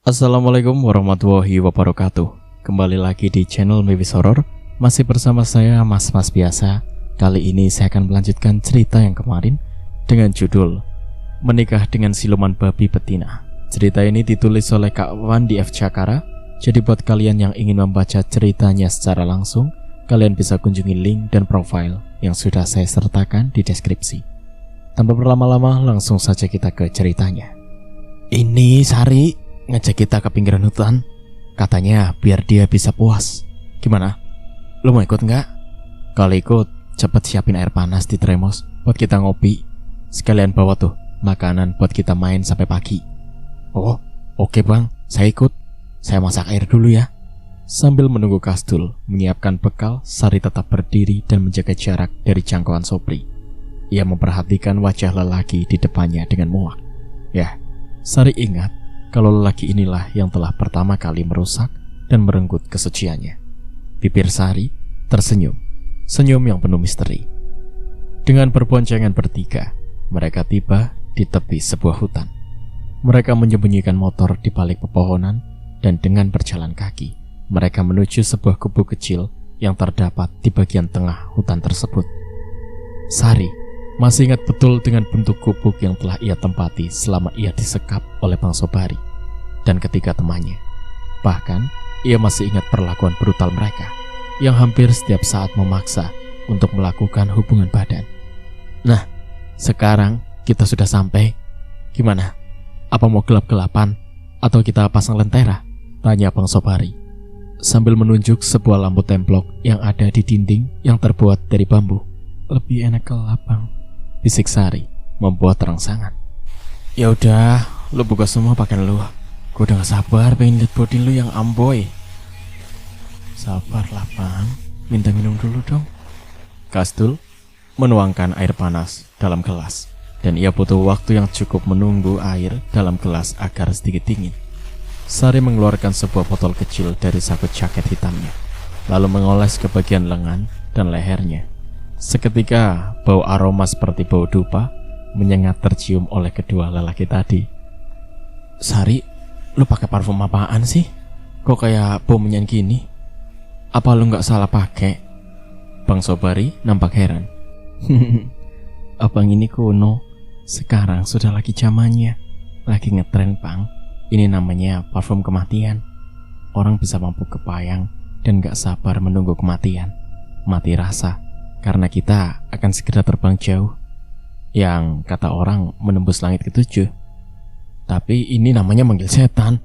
Assalamualaikum warahmatullahi wabarakatuh. Kembali lagi di channel Mewis Horror. Masih bersama saya Mas biasa. Kali ini saya akan melanjutkan cerita yang kemarin dengan judul Menikah dengan Siluman Babi Betina. Cerita ini ditulis oleh Kak Wandi F. Cakara. Jadi buat kalian yang ingin membaca ceritanya secara langsung, kalian bisa kunjungi link dan profile yang sudah saya sertakan di deskripsi. Tanpa berlama-lama, langsung saja kita ke ceritanya. Ini Sari ngajak kita ke pinggiran hutan. Katanya biar dia bisa puas. Gimana? Lo mau ikut nggak? Kalau ikut, cepet siapin air panas di termos buat kita ngopi. Sekalian bawa tuh makanan buat kita main sampai pagi. Oh, oke bang, saya ikut. Saya masak air dulu ya. Sambil menunggu Kasdul menyiapkan bekal, Sari tetap berdiri dan menjaga jarak dari jangkauan Sobri. Ia memperhatikan wajah lelaki di depannya dengan muak. Ya, Sari ingat kalau lelaki inilah yang telah pertama kali merusak dan merenggut kesuciannya. Bibir Sari tersenyum, senyum yang penuh misteri. Dengan berboncengan bertiga, mereka tiba di tepi sebuah hutan. Mereka menyembunyikan motor di balik pepohonan dan dengan berjalan kaki, mereka menuju sebuah gubuk kecil yang terdapat di bagian tengah hutan tersebut. Sari masih ingat betul dengan bentuk gubuk yang telah ia tempati selama ia disekap oleh Bang Sobari dan ketiga temannya. Bahkan, ia masih ingat perlakuan brutal mereka yang hampir setiap saat memaksa untuk melakukan hubungan badan. Nah, sekarang kita sudah sampai. Gimana? Apa mau gelap-gelapan atau kita pasang lentera? Tanya Bang Sobari sambil menunjuk sebuah lampu templok yang ada di dinding yang terbuat dari bambu. Lebih enak gelap, Bang, bisik Sari membuat rangsangan. Ya udah, lu buka semua pakaian lu. Gue udah gak sabar pengen lihat body lu yang amboy. Sabar lah Bang, minta minum dulu dong. Kasdul menuangkan air panas dalam gelas, dan ia butuh waktu yang cukup menunggu air dalam gelas agar sedikit dingin. Sari mengeluarkan sebuah botol kecil dari saku jaket hitamnya, lalu mengoles ke bagian lengan dan lehernya. Seketika bau aroma seperti bau dupa menyengat tercium oleh kedua lelaki tadi. Sari, lu pakai parfum apaan sih? Kok kayak bau menyan gini? Apa lu nggak salah pakai? Bang Sobari nampak heran. Abang ini kuno, sekarang sudah lagi zamannya, lagi ngetren Bang. Ini namanya parfum kematian. Orang bisa mampu kepayang dan gak sabar menunggu kematian, mati rasa, karena kita akan segera terbang jauh, yang kata orang menembus langit ketujuh. Tapi ini namanya manggil setan.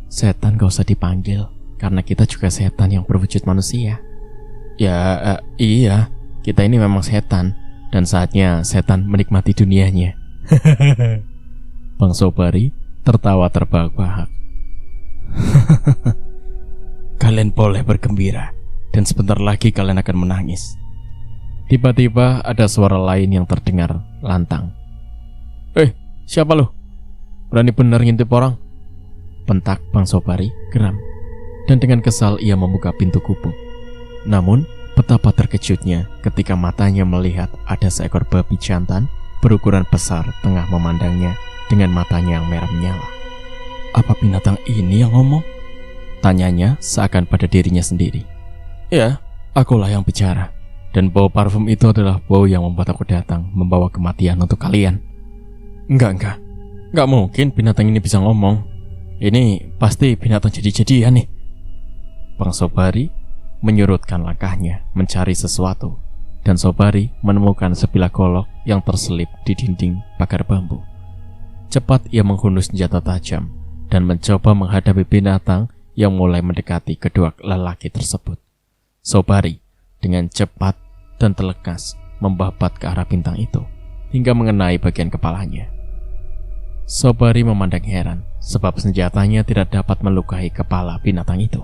Setan gak usah dipanggil, karena kita juga setan yang berwujud manusia. Ya, iya, kita ini memang setan, dan saatnya setan menikmati dunianya. Bang Sobari tertawa terbahak-bahak. Kalian boleh bergembira, dan sebentar lagi kalian akan menangis. Tiba-tiba ada suara lain yang terdengar lantang. Siapa lu? Berani benar ngintip orang? Bentak Bang Sobari geram, dan dengan kesal ia membuka pintu gubuk. Namun betapa terkejutnya ketika matanya melihat ada seekor babi jantan berukuran besar tengah memandangnya dengan matanya yang merah menyala. Apa binatang ini yang ngomong? Tanyanya seakan pada dirinya sendiri. Ya, akulah yang bicara. Dan bau parfum itu adalah bau yang membuat aku datang membawa kematian untuk kalian. Enggak mungkin binatang ini bisa ngomong. Ini pasti binatang jadi-jadian nih. Bang Sobari menyurutkan langkahnya mencari sesuatu, dan Sobari menemukan sebilah golok yang terselip di dinding pagar bambu. Cepat ia menghunus senjata tajam dan mencoba menghadapi binatang yang mulai mendekati kedua lelaki tersebut. Sobari dengan cepat dan telekas membabat ke arah bintang itu hingga mengenai bagian kepalanya. Sobari memandang heran sebab senjatanya tidak dapat melukai kepala binatang itu.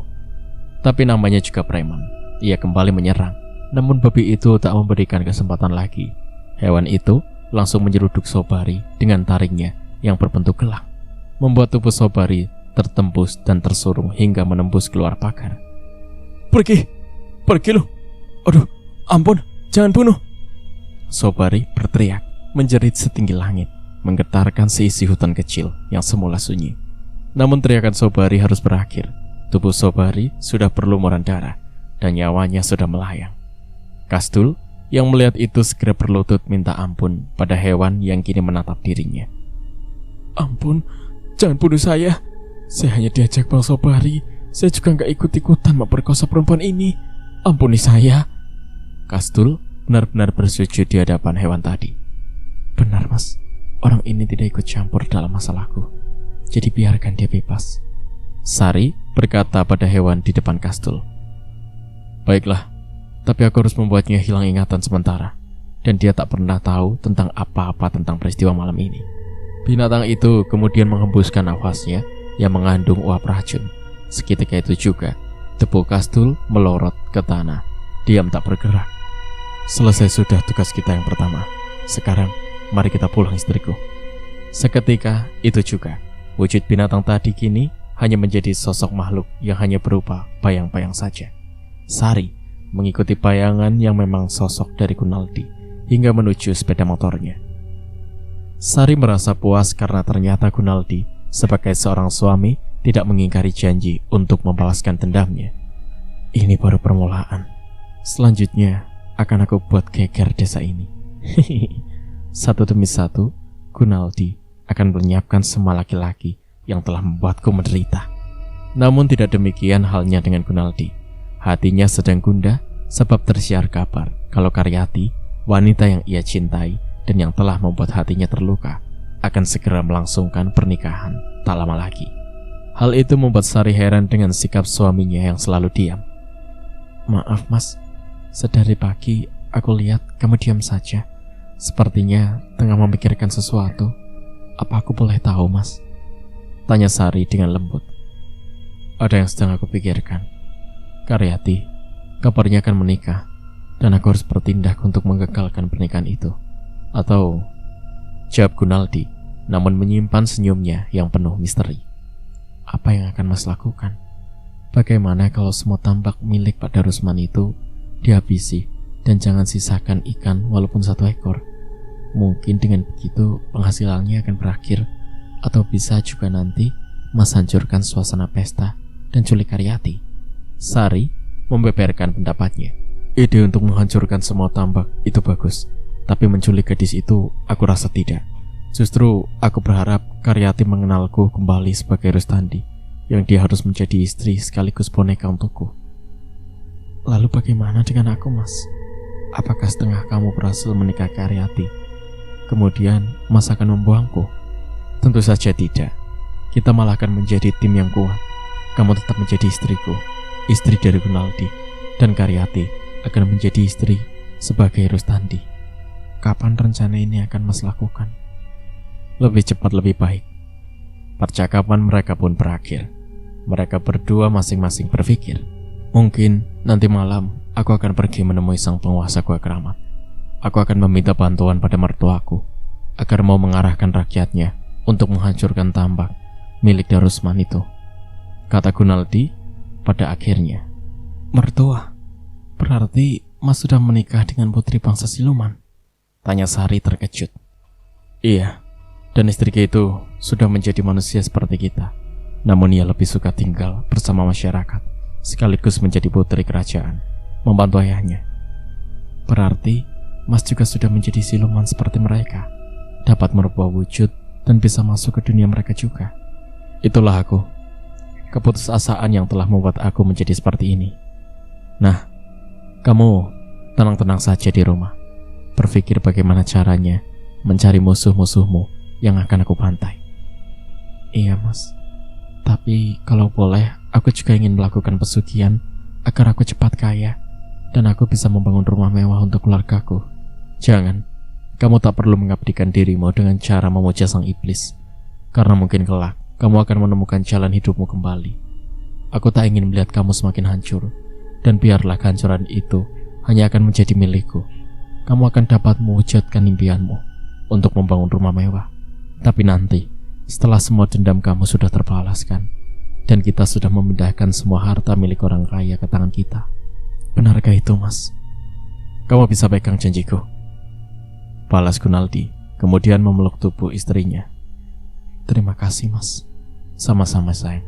Tapi namanya juga preman. Ia kembali menyerang, namun babi itu tak memberikan kesempatan lagi. Hewan itu langsung menyeruduk Sobari dengan taringnya yang berbentuk gelang, membuat tubuh Sobari tertembus dan tersurung hingga menembus keluar pagar. Pergi lu. Aduh, ampun, jangan bunuh. Sobari berteriak, menjerit setinggi langit, menggetarkan seisi hutan kecil yang semula sunyi. Namun teriakan Sobari harus berakhir. Tubuh Sobari sudah berlumuran darah dan nyawanya sudah melayang. Kastul yang melihat itu segera berlutut minta ampun pada hewan yang kini menatap dirinya. Ampun, jangan bunuh saya. Saya hanya diajak Bang Sobari. Saya juga gak ikut-ikutan memperkosa perempuan ini. Ampuni saya. Kastul benar-benar bersujud di hadapan hewan tadi. Benar mas, orang ini tidak ikut campur dalam masalahku. Jadi biarkan dia bebas. Sari berkata pada hewan di depan Kastul. Baiklah, tapi aku harus membuatnya hilang ingatan sementara. Dan dia tak pernah tahu tentang apa-apa tentang peristiwa malam ini. Binatang itu kemudian menghembuskan nafasnya yang mengandung uap racun. Seketika itu juga, tubuh Kastul melorot ke tanah. Diam tak bergerak. Selesai sudah tugas kita yang pertama. Sekarang, mari kita pulang istriku. Seketika itu juga, wujud binatang tadi kini hanya menjadi sosok makhluk yang hanya berupa bayang-bayang saja. Sari mengikuti bayangan yang memang sosok dari Gunaldi hingga menuju sepeda motornya. Sari merasa puas karena ternyata Gunaldi sebagai seorang suami tidak mengingkari janji untuk membalaskan dendamnya. Ini baru permulaan. Selanjutnya akan aku buat geger desa ini. Satu demi satu, Gunaldi akan menyiapkan semua laki-laki yang telah membuatku menderita. Namun tidak demikian halnya dengan Gunaldi. Hatinya sedang gundah sebab tersiar kabar kalau Karyati, wanita yang ia cintai dan yang telah membuat hatinya terluka, akan segera melangsungkan pernikahan tak lama lagi. Hal itu membuat Sari heran dengan sikap suaminya yang selalu diam. Maaf mas, sedari pagi aku lihat kamu diam saja. Sepertinya tengah memikirkan sesuatu. Apa aku boleh tahu mas? Tanya Sari dengan lembut. Ada yang sedang aku pikirkan. Karyati, kabarnya akan menikah, dan aku harus bertindak untuk menggagalkan pernikahan itu. Atau, jawab Gunaldi, namun menyimpan senyumnya yang penuh misteri. Apa yang akan mas lakukan? Bagaimana kalau semua tambak milik Pak Darusman itu dihabisi dan jangan sisakan ikan walaupun 1 ekor? Mungkin dengan begitu penghasilannya akan berakhir. Atau bisa juga nanti mas hancurkan suasana pesta dan culik Karyati. Sari membeberkan pendapatnya. Ide untuk menghancurkan semua tambak itu bagus, tapi menculik gadis itu aku rasa tidak. Justru aku berharap Karyati mengenalku kembali sebagai Rustandi, yang dia harus menjadi istri sekaligus boneka untukku. Lalu bagaimana dengan aku mas? Apakah setengah kamu berhasil menikah Karyati, kemudian mas akan membuangku? Tentu saja tidak. Kita malah akan menjadi tim yang kuat. Kamu tetap menjadi istriku, istri dari Gunaldi, dan Karyati akan menjadi istri sebagai Rustandi. Kapan rencana ini akan mas lakukan? Lebih cepat lebih baik. Percakapan mereka pun berakhir. Mereka berdua masing-masing berpikir, mungkin nanti malam aku akan pergi menemui sang penguasa Gua Keramat. Aku akan meminta bantuan pada mertuaku agar mau mengarahkan rakyatnya untuk menghancurkan tambak milik Darusman itu, kata Gunaldi pada akhirnya. Mertua? Berarti mas sudah menikah dengan putri bangsa siluman? Tanya Sari terkejut. Iya, dan istriku itu sudah menjadi manusia seperti kita. Namun ia lebih suka tinggal bersama masyarakat, sekaligus menjadi putri kerajaan, membantu ayahnya. Berarti mas juga sudah menjadi siluman seperti mereka, dapat merubah wujud dan bisa masuk ke dunia mereka juga. Itulah aku. Keputusasaan yang telah membuat aku menjadi seperti ini. Nah, kamu tenang-tenang saja di rumah. Berpikir bagaimana caranya mencari musuh-musuhmu yang akan aku bantai. Iya mas, tapi kalau boleh aku juga ingin melakukan pesugihan agar aku cepat kaya dan aku bisa membangun rumah mewah untuk keluargaku. Jangan. Kamu tak perlu mengabdikan dirimu dengan cara memuja sang iblis, karena mungkin kelak kamu akan menemukan jalan hidupmu kembali. Aku tak ingin melihat kamu semakin hancur, dan biarlah kehancuran itu hanya akan menjadi milikku. Kamu akan dapat mewujudkan impianmu untuk membangun rumah mewah. Tapi nanti, setelah semua dendam kamu sudah terbalaskan, dan kita sudah memindahkan semua harta milik orang kaya ke tangan kita. Benarkah itu mas? Kamu bisa pegang janjiku? Balas Gunaldi, kemudian memeluk tubuh istrinya. Terima kasih mas. Sama-sama sayang.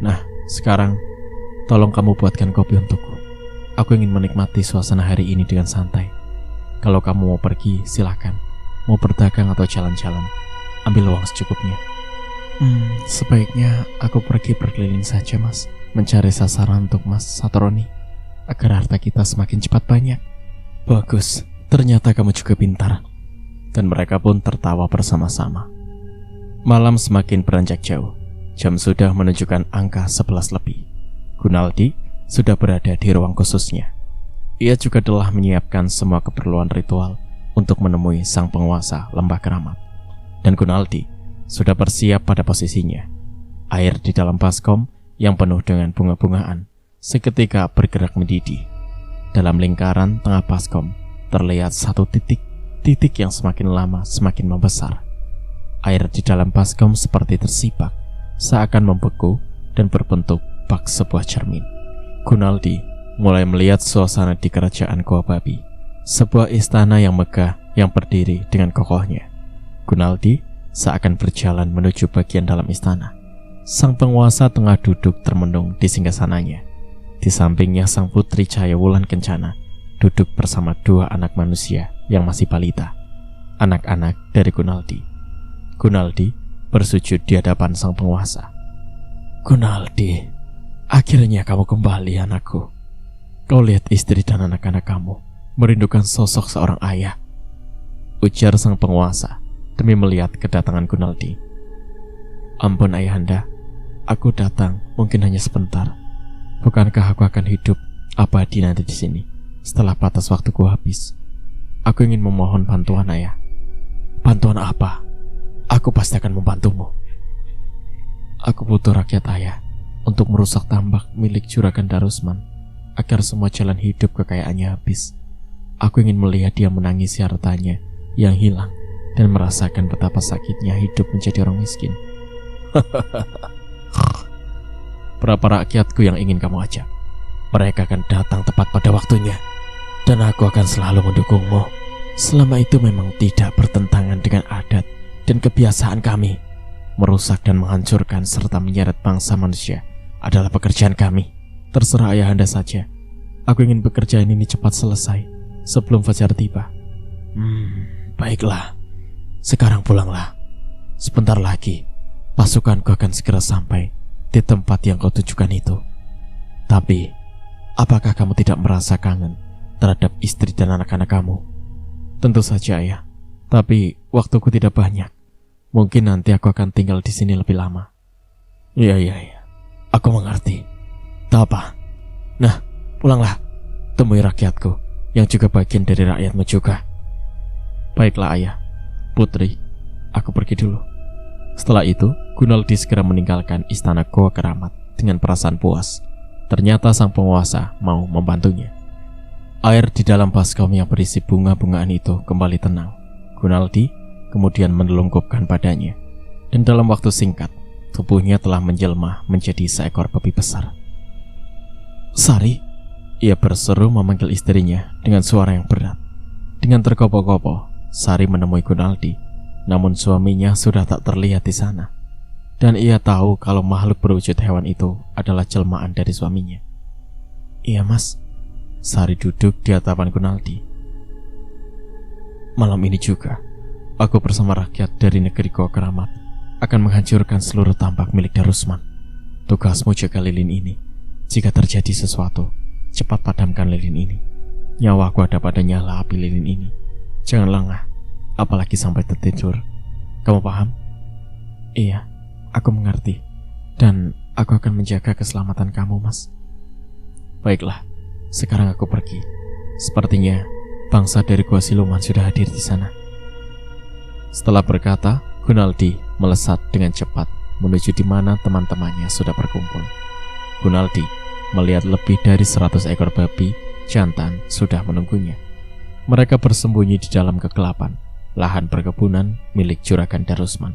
Nah, sekarang tolong kamu buatkan kopi untukku. Aku ingin menikmati suasana hari ini dengan santai. Kalau kamu mau pergi, silakan. Mau berdagang atau jalan-jalan, ambil uang secukupnya. Sebaiknya aku pergi berkeliling saja, Mas. Mencari sasaran untuk Mas Satroni, agar harta kita semakin cepat banyak. Bagus, ternyata kamu juga pintar. Dan mereka pun tertawa bersama-sama. Malam semakin beranjak jauh. Jam sudah menunjukkan angka 11 lebih. Gunaldi sudah berada di ruang khususnya. Ia juga telah menyiapkan semua keperluan ritual untuk menemui sang penguasa lembah keramat. Dan Gunaldi sudah bersiap pada posisinya. Air di dalam baskom yang penuh dengan bunga-bungaan seketika bergerak mendidih. Dalam lingkaran tengah baskom terlihat satu titik yang semakin lama semakin membesar. Air di dalam baskom seperti tersibak, seakan membeku dan berbentuk bak sebuah cermin. Gunaldi mulai melihat suasana di kerajaan Goa Babi, sebuah istana yang megah yang berdiri dengan kokohnya. Gunaldi seakan berjalan menuju bagian dalam istana. Sang penguasa tengah duduk termenung di singgasananya. Di sampingnya sang putri Cahaya Wulan Kencana duduk bersama dua anak manusia yang masih balita, anak-anak dari Gunaldi. Gunaldi bersujud di hadapan sang penguasa. Gunaldi, akhirnya kamu kembali, anakku. Kau lihat istri dan anak-anak kamu merindukan sosok seorang ayah, ujar sang penguasa demi melihat kedatangan Gunaldi. Ampun ayahanda, aku datang mungkin hanya sebentar. Bukankah aku akan hidup abadi nanti di sini setelah batas waktuku habis? Aku ingin memohon bantuan ayah. Bantuan apa? Aku pasti akan membantumu. Aku butuh rakyat ayah untuk merusak tambak milik Juragan Darusman agar semua jalan hidup kekayaannya habis. Aku ingin melihat dia menangisi hartanya yang hilang dan merasakan betapa sakitnya hidup menjadi orang miskin. Berapa rakyatku yang ingin kamu ajak? Mereka akan datang tepat pada waktunya, dan aku akan selalu mendukungmu. Selama itu memang tidak bertentangan dengan adat dan kebiasaan kami. Merusak dan menghancurkan serta menyeret bangsa manusia adalah pekerjaan kami. Terserah ayahanda saja. Aku ingin pekerjaan ini cepat selesai sebelum fajar tiba. Baiklah. Sekarang pulanglah. Sebentar lagi pasukanku akan segera sampai di tempat yang kau tujukan itu. Tapi, apakah kamu tidak merasa kangen terhadap istri dan anak-anak kamu? Tentu saja, ayah. Tapi waktuku tidak banyak. Mungkin nanti aku akan tinggal di sini lebih lama. Iya. Aku mengerti. Tak apa. Nah, pulanglah. Temui rakyatku yang juga bagian dari rakyatmu juga. Baiklah, ayah. Putri, aku pergi dulu. Setelah itu, Gunaldi segera meninggalkan istana Goa Keramat dengan perasaan puas. Ternyata sang penguasa mau membantunya. Air di dalam baskom yang berisi bunga-bungaan itu kembali tenang. Gunaldi kemudian menelungkupkan badannya, dan dalam waktu singkat, tubuhnya telah menjelma menjadi seekor babi besar. Sari, ia berseru memanggil istrinya dengan suara yang berat. Dengan tergopoh-gopoh, Sari menemui Gunaldi, namun suaminya sudah tak terlihat di sana. Dan ia tahu kalau makhluk berwujud hewan itu adalah jelmaan dari suaminya. Iya mas, Sari duduk di hadapan Gunaldi. Malam ini juga, aku bersama rakyat dari negeri Goa Keramat akan menghancurkan seluruh tambak milik Darusman. Tugasmu jaga lilin ini. Jika terjadi sesuatu, cepat padamkan lilin ini. Nyawaku ada pada nyala api lilin ini. Jangan lengah, apalagi sampai tertidur. Kamu paham? Iya, aku mengerti. Dan aku akan menjaga keselamatan kamu, mas. Baiklah, sekarang aku pergi. Sepertinya bangsa dari Gua Siluman sudah hadir di sana. Setelah berkata, Gunaldi melesat dengan cepat menuju di mana teman-temannya sudah berkumpul. Gunaldi melihat lebih dari 100 ekor babi jantan sudah menunggunya. Mereka bersembunyi di dalam kegelapan lahan perkebunan milik Juragan Darusman.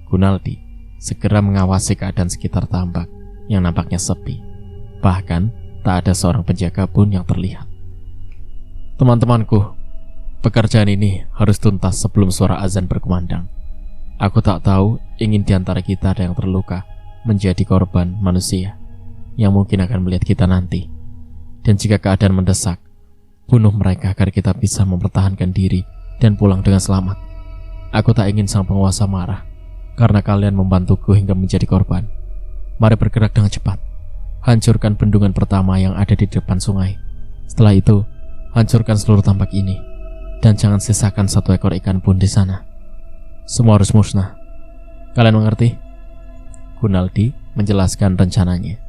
Gunaldi segera mengawasi keadaan sekitar tambak yang nampaknya sepi. Bahkan tak ada seorang penjaga pun yang terlihat. Teman-temanku, pekerjaan ini harus tuntas sebelum suara azan berkumandang. Aku tak tahu ingin di antara kita ada yang terluka menjadi korban manusia yang mungkin akan melihat kita nanti. Dan jika keadaan mendesak, bunuh mereka agar kita bisa mempertahankan diri dan pulang dengan selamat. Aku tak ingin sang penguasa marah karena kalian membantuku hingga menjadi korban. Mari bergerak dengan cepat. Hancurkan bendungan pertama yang ada di depan sungai. Setelah itu, hancurkan seluruh tambak ini. Dan jangan sisakan satu ekor ikan pun di sana. Semua harus musnah. Kalian mengerti? Gunaldi menjelaskan rencananya.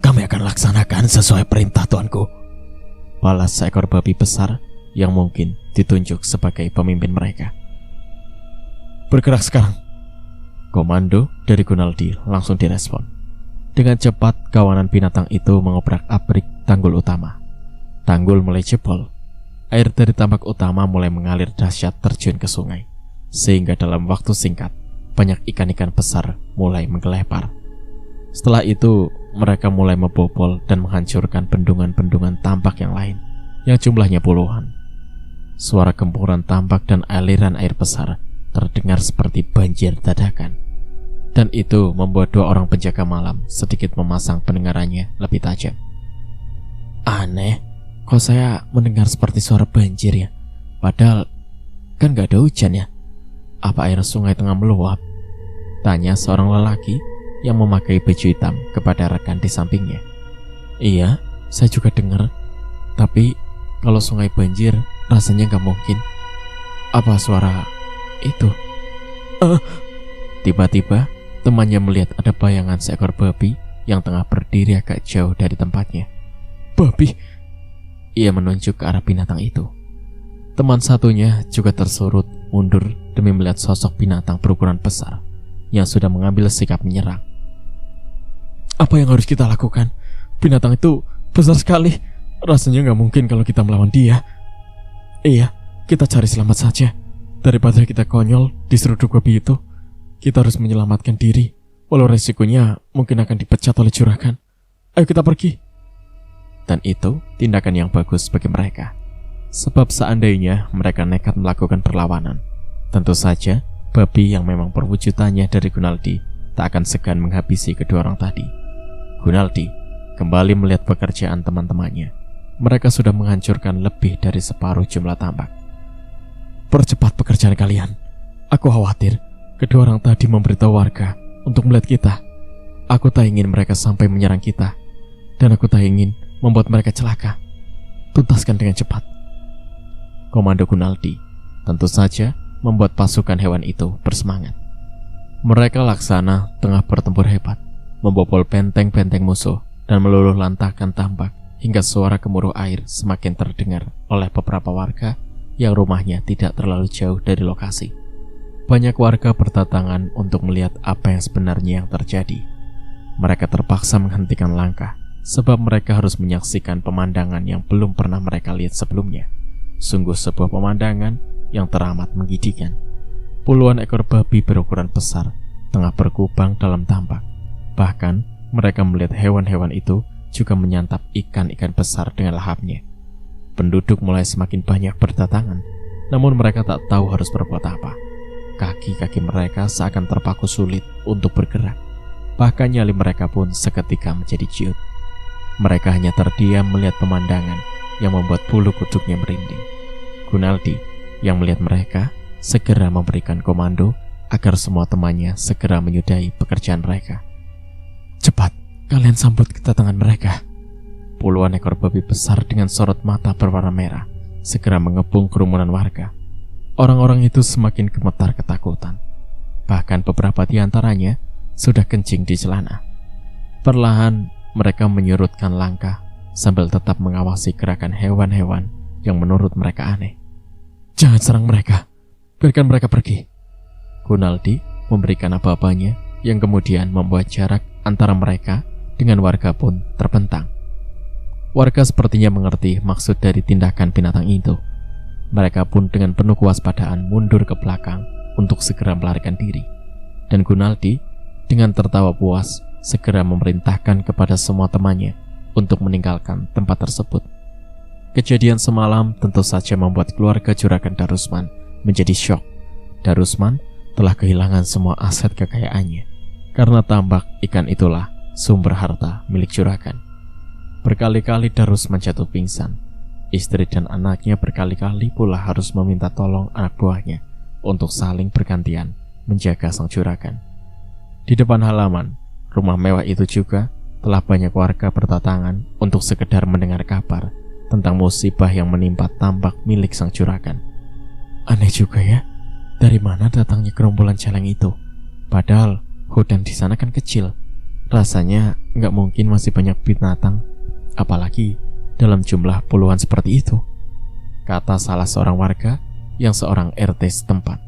Kami akan laksanakan sesuai perintah tuanku, balas seekor babi besar yang mungkin ditunjuk sebagai pemimpin mereka. Bergerak sekarang. Komando dari Gunaldi langsung direspon. Dengan cepat kawanan binatang itu mengobrak-abrik tanggul utama. Tanggul mulai jebol. Air dari tambak utama mulai mengalir dahsyat terjun ke sungai, sehingga dalam waktu singkat banyak ikan-ikan besar mulai menggelepar. Setelah itu mereka mulai membobol dan menghancurkan bendungan-bendungan tambak yang lain yang jumlahnya puluhan. Suara gempuran tambak dan aliran air besar terdengar seperti banjir dadakan, dan itu membuat dua orang penjaga malam sedikit memasang pendengarannya lebih tajam. Aneh, kok saya mendengar seperti suara banjir ya? Padahal kan gak ada hujan ya? Apa air sungai tengah meluap? Tanya seorang lelaki yang memakai baju hitam kepada rekan di sampingnya. Iya, saya juga dengar. Tapi kalau sungai banjir rasanya gak mungkin. Apa suara itu? Tiba-tiba temannya melihat ada bayangan seekor babi yang tengah berdiri agak jauh dari tempatnya. Babi? Ia menunjuk ke arah binatang itu. Teman satunya juga tersurut mundur demi melihat sosok binatang berukuran besar yang sudah mengambil sikap menyerang. Apa yang harus kita lakukan? Binatang itu besar sekali. Rasanya gak mungkin kalau kita melawan dia. Iya, kita cari selamat saja. Daripada kita konyol diseruduk babi itu, kita harus menyelamatkan diri, walau resikonya mungkin akan dipecat oleh juragan. Ayo kita pergi. Dan itu tindakan yang bagus bagi mereka. Sebab seandainya mereka nekat melakukan perlawanan, tentu saja babi yang memang perwujudannya dari Gunaldi tak akan segan menghabisi kedua orang tadi. Gunaldi kembali melihat pekerjaan teman-temannya. Mereka sudah menghancurkan lebih dari separuh jumlah tambak. Percepat pekerjaan kalian. Aku khawatir kedua orang tadi memberitahu warga untuk melihat kita. Aku tak ingin mereka sampai menyerang kita, dan aku tak ingin membuat mereka celaka. Tuntaskan dengan cepat. Komando Gunaldi tentu saja membuat pasukan hewan itu bersemangat. Mereka laksana tengah bertempur hebat, membobol benteng-benteng musuh dan meluluh lantahkan tambak hingga suara gemuruh air semakin terdengar oleh beberapa warga yang rumahnya tidak terlalu jauh dari lokasi. Banyak warga berdatangan untuk melihat apa yang sebenarnya yang terjadi. Mereka terpaksa menghentikan langkah sebab mereka harus menyaksikan pemandangan yang belum pernah mereka lihat sebelumnya. Sungguh sebuah pemandangan yang teramat menggigitkan. Puluhan ekor babi berukuran besar tengah berkubang dalam tambak. Bahkan mereka melihat hewan-hewan itu juga menyantap ikan-ikan besar dengan lahapnya. Penduduk mulai semakin banyak berdatangan, namun mereka tak tahu harus berbuat apa. Kaki-kaki mereka seakan terpaku sulit untuk bergerak. Bahkan nyali mereka pun seketika menjadi ciut. Mereka hanya terdiam melihat pemandangan yang membuat bulu kuduknya merinding. Gunaldi yang melihat mereka segera memberikan komando agar semua temannya segera menyudahi pekerjaan mereka. Cepat, kalian sambut kedatangan mereka. Puluhan ekor babi besar dengan sorot mata berwarna merah segera mengepung kerumunan warga. Orang-orang itu semakin gemetar ketakutan. Bahkan beberapa di antaranya sudah kencing di celana. Perlahan mereka menyurutkan langkah sambil tetap mengawasi gerakan hewan-hewan yang menurut mereka aneh. Jangan serang mereka, biarkan mereka pergi. Gunaldi memberikan aba-abanya yang kemudian membuat jarak antara mereka dengan warga pun terbentang. Warga sepertinya mengerti maksud dari tindakan binatang itu. Mereka pun dengan penuh kewaspadaan mundur ke belakang untuk segera melarikan diri. Dan Gunaldi dengan tertawa puas segera memerintahkan kepada semua temannya untuk meninggalkan tempat tersebut. Kejadian semalam tentu saja membuat keluarga Juragan Darusman menjadi syok. Darusman telah kehilangan semua aset kekayaannya karena tambak ikan itulah sumber harta milik Juragan. Berkali-kali Darusman jatuh pingsan. Istri dan anaknya berkali-kali pula harus meminta tolong anak buahnya untuk saling bergantian menjaga sang Juragan. Di depan halaman rumah mewah itu juga telah banyak warga berdatangan untuk sekedar mendengar kabar tentang musibah yang menimpa tambak milik sang Juragan. Aneh juga ya, dari mana datangnya gerombolan celeng itu? Padahal hutan di sana kan kecil. Rasanya nggak mungkin masih banyak binatang, apalagi dalam jumlah puluhan seperti itu, kata salah seorang warga yang seorang RT setempat.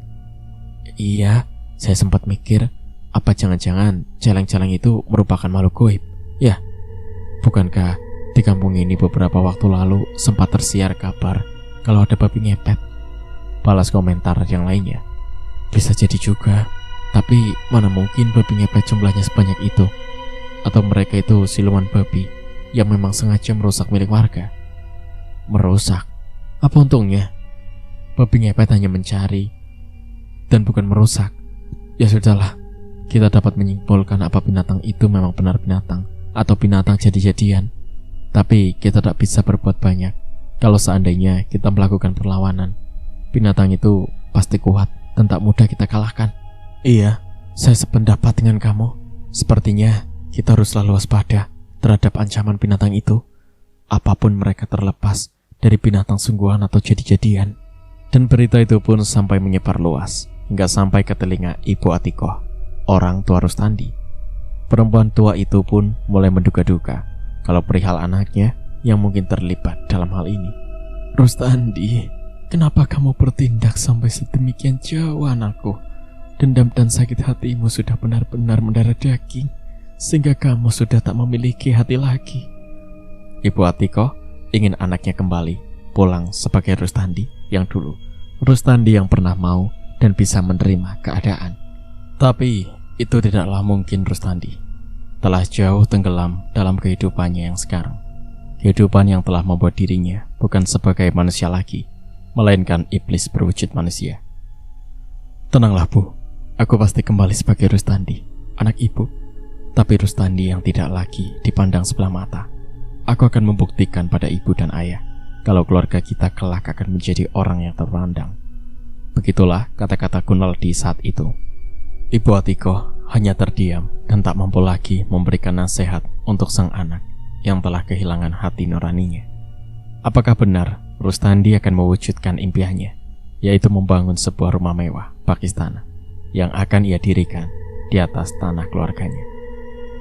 Iya, saya sempat mikir, apa jangan-jangan celeng-celeng itu merupakan makhluk gaib? Ya, bukankah di kampung ini beberapa waktu lalu sempat tersiar kabar kalau ada babi ngepet? Balas komentar yang lainnya. Bisa jadi juga, tapi mana mungkin babi ngepet jumlahnya sebanyak itu? Atau mereka itu siluman babi yang memang sengaja merusak milik warga? Merusak? Apa untungnya? Babi ngepet hanya mencari dan bukan merusak. Ya sudahlah, kita dapat menyimpulkan apa binatang itu memang benar binatang atau binatang jadi-jadian. Tapi kita tak bisa berbuat banyak. Kalau seandainya kita melakukan perlawanan, binatang itu pasti kuat dan tak mudah kita kalahkan. Iya, saya sependapat dengan kamu. Sepertinya kita harus selalu waspada terhadap ancaman binatang itu, apapun mereka, terlepas dari binatang sungguhan atau jadi-jadian. Dan berita itu pun sampai menyebar luas hingga sampai ke telinga Ibu Atikoh, orang tua Rustandi. Perempuan tua itu pun mulai menduga-duga kalau perihal anaknya yang mungkin terlibat dalam hal ini. Rustandi, kenapa kamu bertindak sampai sedemikian jauh anakku? Dendam dan sakit hatimu sudah benar-benar mendarah daging, sehingga kamu sudah tak memiliki hati lagi. Ibu Atikoh ingin anaknya kembali pulang sebagai Rustandi yang dulu, Rustandi yang pernah mau dan bisa menerima keadaan. Tapi itu tidaklah mungkin. Rustandi telah jauh tenggelam dalam kehidupannya yang sekarang, kehidupan yang telah membuat dirinya bukan sebagai manusia lagi, melainkan iblis berwujud manusia. Tenanglah Bu, aku pasti kembali sebagai Rustandi, anak ibu. Tapi Rustandi yang tidak lagi dipandang sebelah mata. Aku akan membuktikan pada ibu dan ayah kalau keluarga kita kelak akan menjadi orang yang terpandang. Begitulah kata-kata Gunaldi saat itu. Ibu Atikoh hanya terdiam dan tak mampu lagi memberikan nasihat untuk sang anak yang telah kehilangan hati nuraninya. Apakah benar Rustandi akan mewujudkan impiannya, yaitu membangun sebuah rumah mewah bak istana yang akan ia dirikan di atas tanah keluarganya?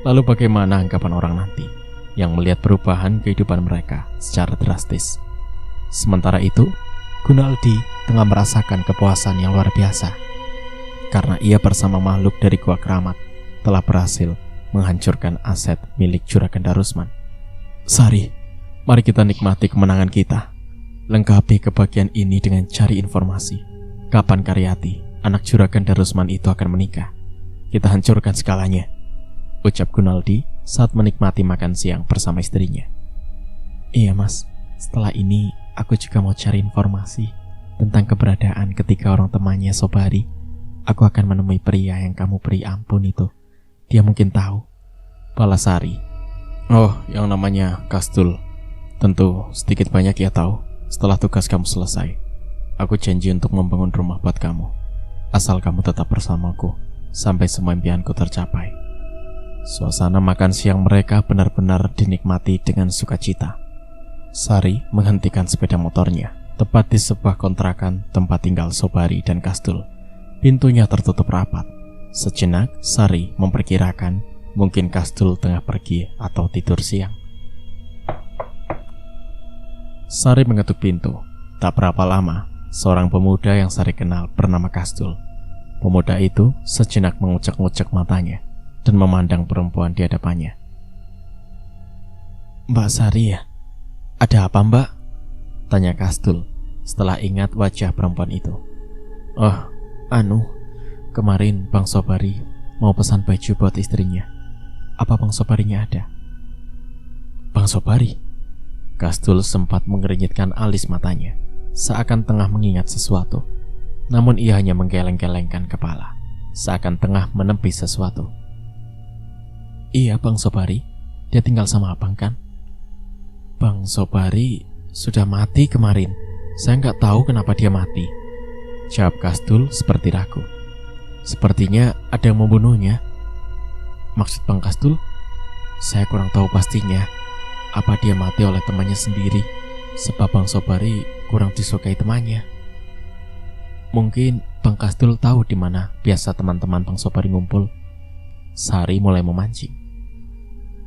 Lalu bagaimana anggapan orang nanti yang melihat perubahan kehidupan mereka secara drastis? Sementara itu, Gunaldi tengah merasakan kepuasan yang luar biasa karena ia bersama makhluk dari Gua Keramat telah berhasil menghancurkan aset milik Juragan Darusman. Sari, mari kita nikmati kemenangan kita. Lengkapi kebahagiaan ini dengan cari informasi kapan Karyati, anak Juragan Darusman itu akan menikah. Kita hancurkan segalanya, ucap Gunaldi saat menikmati makan siang bersama istrinya. Iya mas, setelah ini aku juga mau cari informasi tentang keberadaan ketiga orang temannya Sobari. Aku akan menemui pria yang kamu beri ampun itu. Dia mungkin tahu, balas Sari. Oh, yang namanya Kastul. Tentu sedikit banyak ia tahu. Setelah tugas kamu selesai, aku janji untuk membangun rumah buat kamu, asal kamu tetap bersamaku sampai semua impianku tercapai. Suasana makan siang mereka benar-benar dinikmati dengan sukacita. Sari menghentikan sepeda motornya tepat di sebuah kontrakan tempat tinggal Sobari dan Kastul. Pintunya tertutup rapat. Sejenak Sari memperkirakan mungkin Kastul tengah pergi atau tidur siang. Sari mengetuk pintu. Tak berapa lama, seorang pemuda yang Sari kenal bernama Kastul. Pemuda itu sejenak mengucek-ngucek matanya dan memandang perempuan di hadapannya. Mbak Sari ya? Ada apa mbak? Tanya Kastul setelah ingat wajah perempuan itu. Oh, kemarin Bang Sobari mau pesan baju buat istrinya. Apa Bang Sobarinya ada? Bang Sobari? Kastul sempat mengernyitkan alis matanya, seakan tengah mengingat sesuatu. Namun ia hanya menggeleng-gelengkan kepala. seakan tengah menepi sesuatu. Iya Bang Sobari, dia tinggal sama abang kan? Bang Sobari sudah mati kemarin. Saya nggak tahu kenapa dia mati, jawab Kastul seperti ragu. Sepertinya ada yang membunuhnya. Maksud Bang Kastul? Saya kurang tahu pastinya. Apa dia mati oleh temannya sendiri, sebab Bang Sobari kurang disukai temannya. Mungkin Bang Kastul tahu di mana biasa teman-teman Bang Sobari ngumpul. Sari mulai memancing.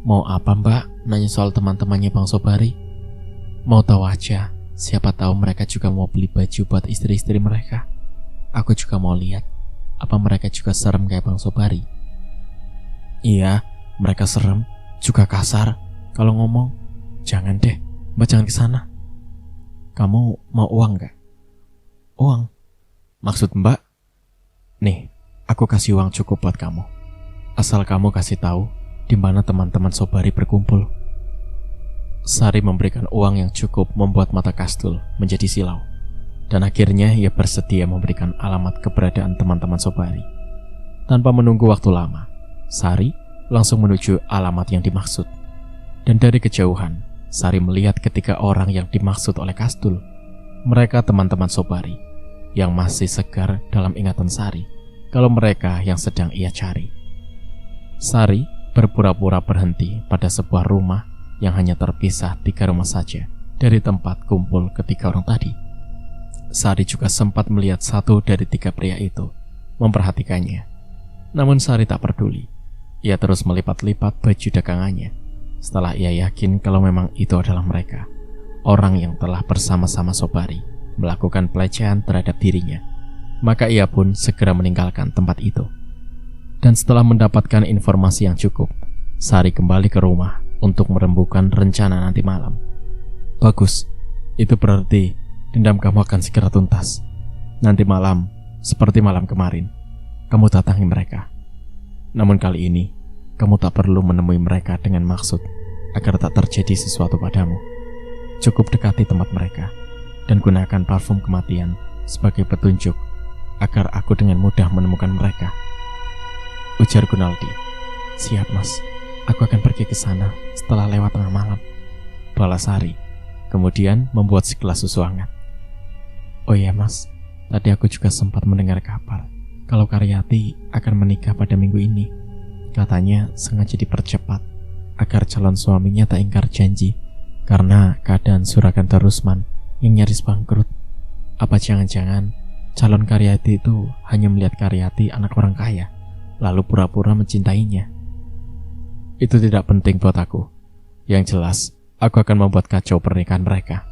Mau apa Mbak nanya soal teman-temannya Bang Sobari? Mau tahu aja, siapa tahu mereka juga mau beli baju buat istri-istri mereka. Aku juga mau lihat, apa mereka juga serem kayak Bang Sobari. Iya, mereka serem, juga kasar. Kalau ngomong, jangan deh, Mbak jangan kesana. Kamu mau uang gak? Uang? Maksud Mbak? Nih, aku kasih uang cukup buat kamu. Asal kamu kasih tahu di mana teman-teman Sobari berkumpul. Sari memberikan uang yang cukup membuat mata Kastul menjadi silau. Dan akhirnya ia bersedia memberikan alamat keberadaan teman-teman Sobari. Tanpa menunggu waktu lama, Sari langsung menuju alamat yang dimaksud. Dan dari kejauhan, Sari melihat ketika orang yang dimaksud oleh Kastul, mereka teman-teman Sobari, yang masih segar dalam ingatan Sari, kalau mereka yang sedang ia cari. Sari berpura-pura berhenti pada sebuah rumah yang hanya terpisah 3 rumah saja dari tempat kumpul ketiga orang tadi. Sari juga sempat melihat satu dari 3 pria itu memperhatikannya. Namun Sari tak peduli. Ia terus melipat-lipat baju dagangannya setelah ia yakin kalau memang itu adalah mereka, orang yang telah bersama-sama Sobari melakukan pelecehan terhadap dirinya. Maka ia pun segera meninggalkan tempat itu. Dan setelah mendapatkan informasi yang cukup, Sari kembali ke rumah untuk merembukan rencana nanti malam. Bagus, itu berarti dendam kamu akan segera tuntas. Nanti malam, seperti malam kemarin, kamu datangi mereka. Namun kali ini, kamu tak perlu menemui mereka dengan maksud agar tak terjadi sesuatu padamu. Cukup dekati tempat mereka dan gunakan parfum kematian sebagai petunjuk agar aku dengan mudah menemukan mereka. Ujar Gunaldi. Siap Mas, aku akan pergi ke sana setelah lewat tengah malam, balas Sari, kemudian membuat segelas susu hangat. Oh iya Mas, tadi aku juga sempat mendengar kabar kalau Karyati akan menikah pada minggu ini. Katanya sengaja dipercepat agar calon suaminya tak ingkar janji karena keadaan Surakarta Rusman yang nyaris bangkrut. Apa jangan-jangan calon Karyati itu hanya melihat Karyati anak orang kaya lalu pura-pura mencintainya? Itu tidak penting buat aku. Yang jelas, aku akan membuat kacau pernikahan mereka.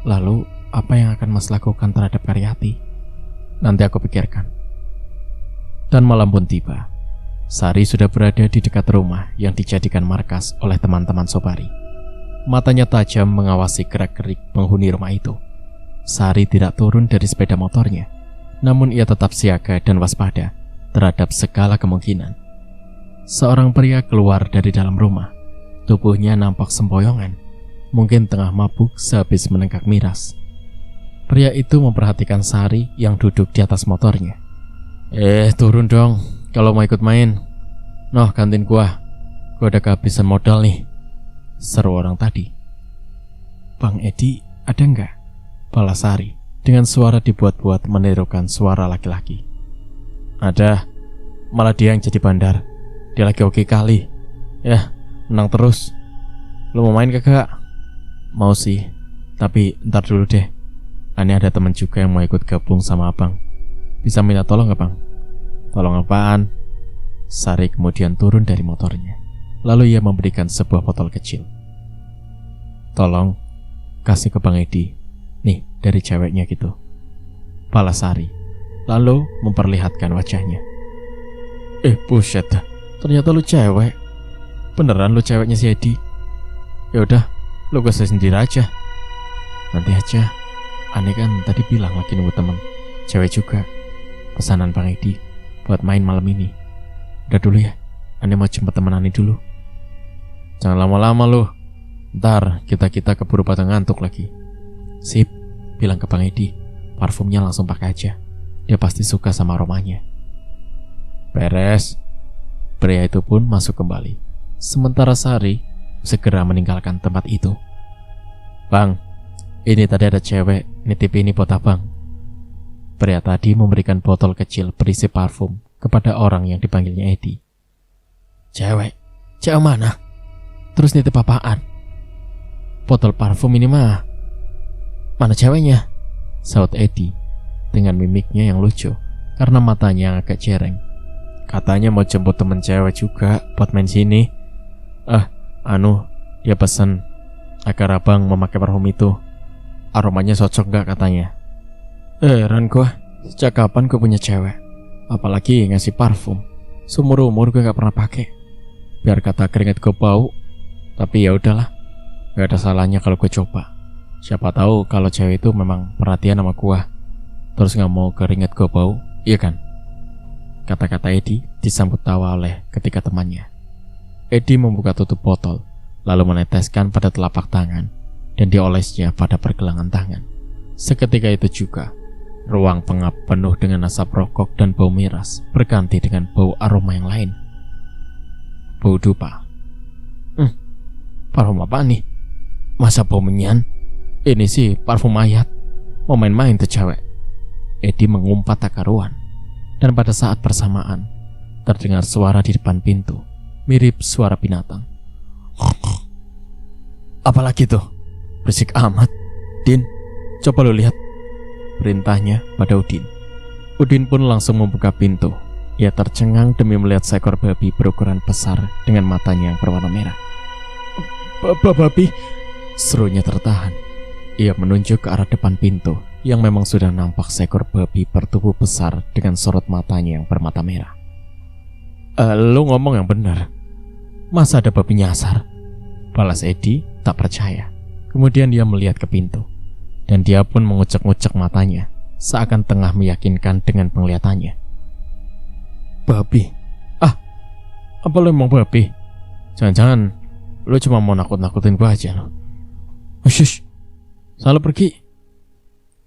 Lalu, apa yang akan Mas lakukan terhadap Karyati? Nanti aku pikirkan. Dan malam pun tiba. Sari sudah berada di dekat rumah yang dijadikan markas oleh teman-teman Sobari. Matanya tajam mengawasi gerak-gerik penghuni rumah itu. Sari tidak turun dari sepeda motornya, namun ia tetap siaga dan waspada terhadap segala kemungkinan. Seorang pria keluar dari dalam rumah. Tubuhnya nampak sempoyongan, mungkin tengah mabuk sehabis menenggak miras. Pria itu memperhatikan Sari yang duduk di atas motornya. Turun dong kalau mau ikut main. Noh, gantiin gua udah kehabisan modal nih, seru orang tadi. Bang Edi ada nggak? Balas Sari dengan suara dibuat-buat menirukan suara laki-laki. Ada, malah dia yang jadi bandar. Dia lagi oke kali. Ya, menang terus. Lu mau main kagak? Mau sih, tapi ntar dulu deh. Ani ada teman juga yang mau ikut gabung sama abang. Bisa minta tolong gak bang? Tolong apaan? Sari kemudian turun dari motornya. Lalu ia memberikan sebuah botol kecil. Tolong, kasih ke Bang Edi. Nih, dari ceweknya gitu, balas Sari, lalu memperlihatkan wajahnya. Buset dah, ternyata lu cewek. Beneran lu ceweknya si Edi? Yaudah, lu kasih sendiri aja. Nanti aja, Ani kan tadi bilang lagi nunggu temen cewek juga. Pesanan Bang Edi buat main malam ini. Udah dulu ya, Ani mau jemput temen Ani dulu. Jangan lama-lama lu, ntar kita keburu pada ngantuk lagi. Sip, bilang ke Bang Edi, parfumnya langsung pakai aja. dia pasti suka sama aromanya. Beres. Pria itu pun masuk kembali. Sementara Sari segera meninggalkan tempat itu. Bang, ini tadi ada cewek nitip ini buat abang. Pria tadi memberikan botol kecil berisi parfum kepada orang yang dipanggilnya Edi. Cewek? Cewek mana? Terus nitip apaan? Botol parfum ini mah. Mana ceweknya? Saut Edi dengan mimiknya yang lucu karena matanya yang agak cereng. Katanya mau jemput temen cewek juga buat main sini. Dia pesan agar abang memakai parfum itu. Aromanya cocok gak katanya. Heran gua, sejak kapan gua punya cewek? Apalagi ngasih parfum. Seumur-umur gua gak pernah pakai. Biar kata keringat gua bau. Tapi ya udahlah, gak ada salahnya kalau gua coba. Siapa tahu kalau cewek itu memang perhatian sama gua, terus gak mau keringat gua bau, iya kan? Kata-kata Edi disambut tawa oleh ketiga temannya. Edi membuka tutup botol, lalu meneteskan pada telapak tangan, dan diolesnya pada pergelangan tangan. Seketika itu juga, ruang pengap penuh dengan asap rokok dan bau miras berganti dengan bau aroma yang lain. Bau dupa. Parfum apa nih? Masa bau menyan? Ini sih parfum mayat. Mau main-main tuh cewek. Edi mengumpat tak karuan. Dan pada saat bersamaan, terdengar suara di depan pintu, mirip suara binatang. Apalagi tuh? Berisik amat. Din, coba lu lihat. Perintahnya pada Udin. Udin pun langsung membuka pintu. Ia tercengang demi melihat seekor babi berukuran besar dengan matanya yang berwarna merah. Babi? Serunya tertahan. Ia menunjuk ke arah depan pintu yang memang sudah nampak seekor babi bertubuh besar dengan sorot matanya yang bermata merah. Lu ngomong yang benar. Masa ada babi nyasar? Balas Edi tak percaya. Kemudian dia melihat ke pintu, dan dia pun mengucek-ngucek matanya seakan tengah meyakinkan dengan penglihatannya. Babi? Apa lu emang babi? Jangan-jangan lu cuma mau nakut-nakutin gua aja lo. Shush, selalu pergi.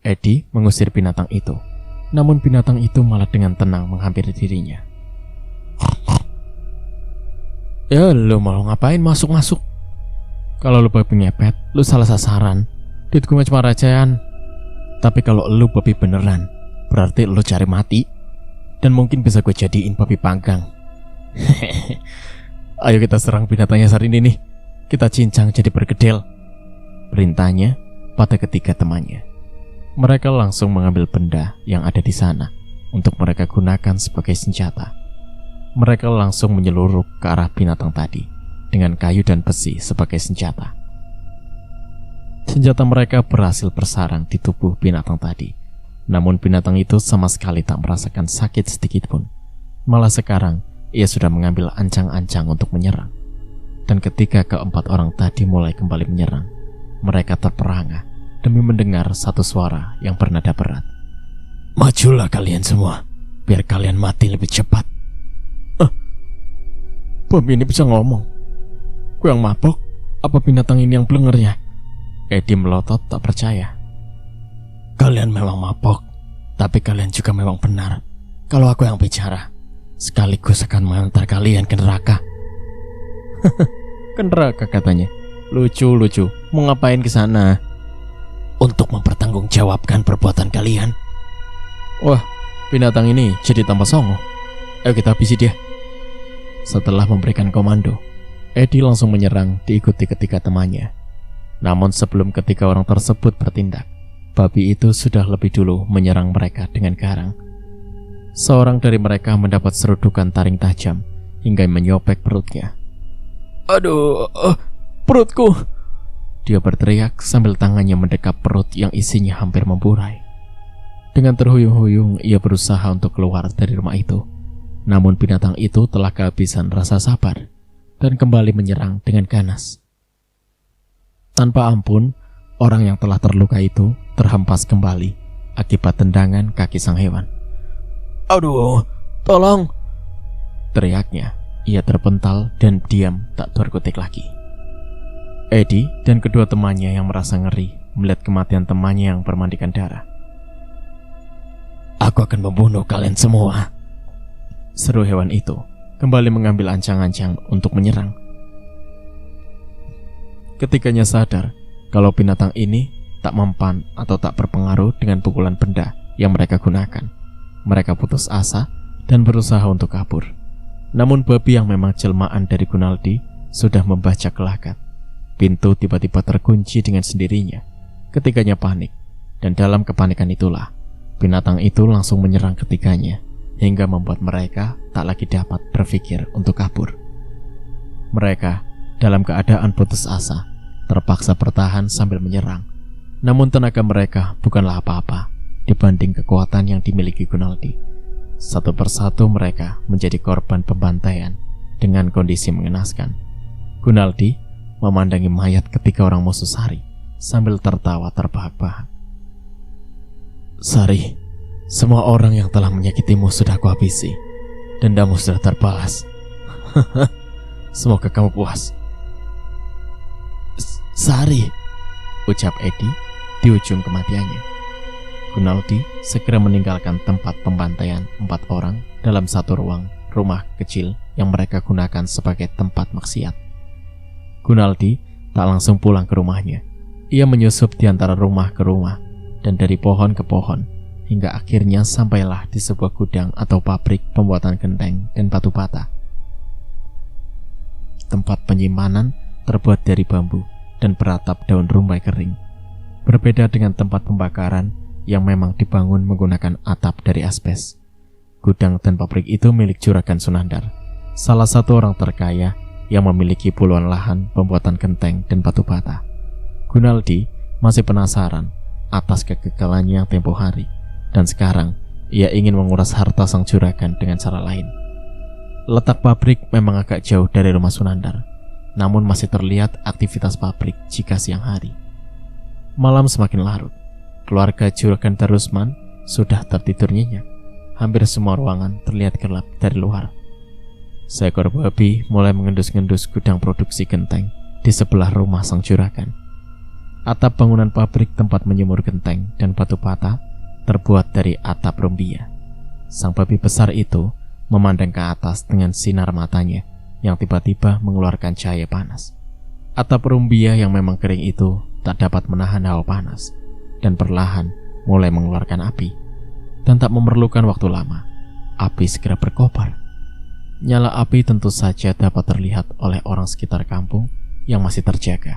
Edi mengusir binatang itu, namun binatang itu malah dengan tenang menghampiri dirinya. Ya lu mau ngapain masuk-masuk? Kalau lu babi ngepet, lu salah sasaran. Duit gue cuma recehan. Tapi kalau lu babi beneran, berarti lu cari mati. Dan mungkin bisa gue jadiin babi panggang. Ayo kita serang binatangnya hari ini nih. Kita cincang jadi bergedel. Perintahnya pada ketiga temannya. Mereka langsung mengambil benda yang ada di sana untuk mereka gunakan sebagai senjata. Mereka langsung menyeluruh ke arah binatang tadi dengan kayu dan besi sebagai senjata. Senjata mereka berhasil bersarang di tubuh binatang tadi. Namun binatang itu sama sekali tak merasakan sakit sedikit pun. Malah sekarang ia sudah mengambil ancang-ancang untuk menyerang. Dan ketika keempat orang tadi mulai kembali menyerang, mereka terperangah demi mendengar satu suara yang bernada berat. Majulah kalian semua, biar kalian mati lebih cepat. Babi ini bisa ngomong. Gue yang mabok, apa binatang ini yang belengernya? Edi melotot tak percaya. Kalian memang mabok, tapi kalian juga memang benar. Kalau aku yang bicara, sekaligus akan mengantar kalian ke neraka. Ke neraka katanya. Lucu. Mau ngapain ke sana? Untuk mempertanggungjawabkan perbuatan kalian. Wah, binatang ini jadi tambah songong. Ayo kita habisi dia. Setelah memberikan komando, Edi langsung menyerang diikuti ketiga temannya. Namun sebelum ketiga orang tersebut bertindak, babi itu sudah lebih dulu menyerang mereka dengan garang. Seorang dari mereka mendapat serudukan taring tajam hingga menyopek perutnya. Aduh, perutku! Dia berteriak sambil tangannya mendekap perut yang isinya hampir memburai. Dengan terhuyung-huyung ia berusaha untuk keluar dari rumah itu. Namun binatang itu telah kehabisan rasa sabar dan kembali menyerang dengan ganas. Tanpa ampun, orang yang telah terluka itu terhempas kembali akibat tendangan kaki sang hewan. Aduh, tolong! Teriaknya. Ia terpental dan diam tak berkutik lagi. Edi dan kedua temannya yang merasa ngeri melihat kematian temannya yang bermandikan darah. Aku akan membunuh kalian semua. Seru hewan itu kembali mengambil ancang-ancang untuk menyerang. Ketikanya sadar kalau binatang ini tak mempan atau tak berpengaruh dengan pukulan benda yang mereka gunakan, mereka putus asa dan berusaha untuk kabur. Namun babi yang memang jelmaan dari Gunaldi sudah membaca gelagat. Pintu tiba-tiba terkunci dengan sendirinya. Ketiganya panik, dan dalam kepanikan itulah binatang itu langsung menyerang ketiganya, hingga membuat mereka tak lagi dapat berpikir untuk kabur. Mereka dalam keadaan putus asa, terpaksa bertahan sambil menyerang. Namun tenaga mereka bukanlah apa-apa dibanding kekuatan yang dimiliki Gunaldi. Satu persatu mereka menjadi korban pembantaian dengan kondisi mengenaskan. Gunaldi memandangi mayat ketiga orang musuh Sari sambil tertawa terbahak-bahak. Sari, semua orang yang telah menyakitimu sudah kuhabisi. Dendamu sudah terbalas. Semoga kamu puas. Sari, ucap Edi di ujung kematiannya. Gunaldi segera meninggalkan tempat pembantaian 4 orang dalam satu ruang rumah kecil yang mereka gunakan sebagai tempat maksiat. Gunaldi tak langsung pulang ke rumahnya. Ia menyusup di antara rumah ke rumah dan dari pohon ke pohon, hingga akhirnya sampailah di sebuah gudang atau pabrik pembuatan genteng dan batu bata. Tempat penyimpanan terbuat dari bambu dan beratap daun rumbai kering. Berbeda dengan tempat pembakaran yang memang dibangun menggunakan atap dari asbes. Gudang dan pabrik itu milik Juragan Sunandar, salah satu orang terkaya yang memiliki puluhan lahan pembuatan genteng dan batu bata. Gunaldi masih penasaran atas kegagalannya yang tempo hari, dan sekarang ia ingin menguras harta sang juragan dengan cara lain. Letak pabrik memang agak jauh dari rumah Sunandar, namun masih terlihat aktivitas pabrik jika siang hari. Malam semakin larut. Keluarga Juragan Darusman sudah tertidur nyenyak. Hampir semua ruangan terlihat gelap dari luar. Seekor babi mulai mengendus-ngendus gudang produksi genteng di sebelah rumah sang juragan. Atap bangunan pabrik tempat menyemur genteng dan batu bata terbuat dari atap rumbia. Sang babi besar itu memandang ke atas dengan sinar matanya yang tiba-tiba mengeluarkan cahaya panas. Atap rumbia yang memang kering itu tak dapat menahan hawa panas dan perlahan mulai mengeluarkan api. Dan tak memerlukan waktu lama, api segera berkobar. Nyala api tentu saja dapat terlihat oleh orang sekitar kampung yang masih terjaga.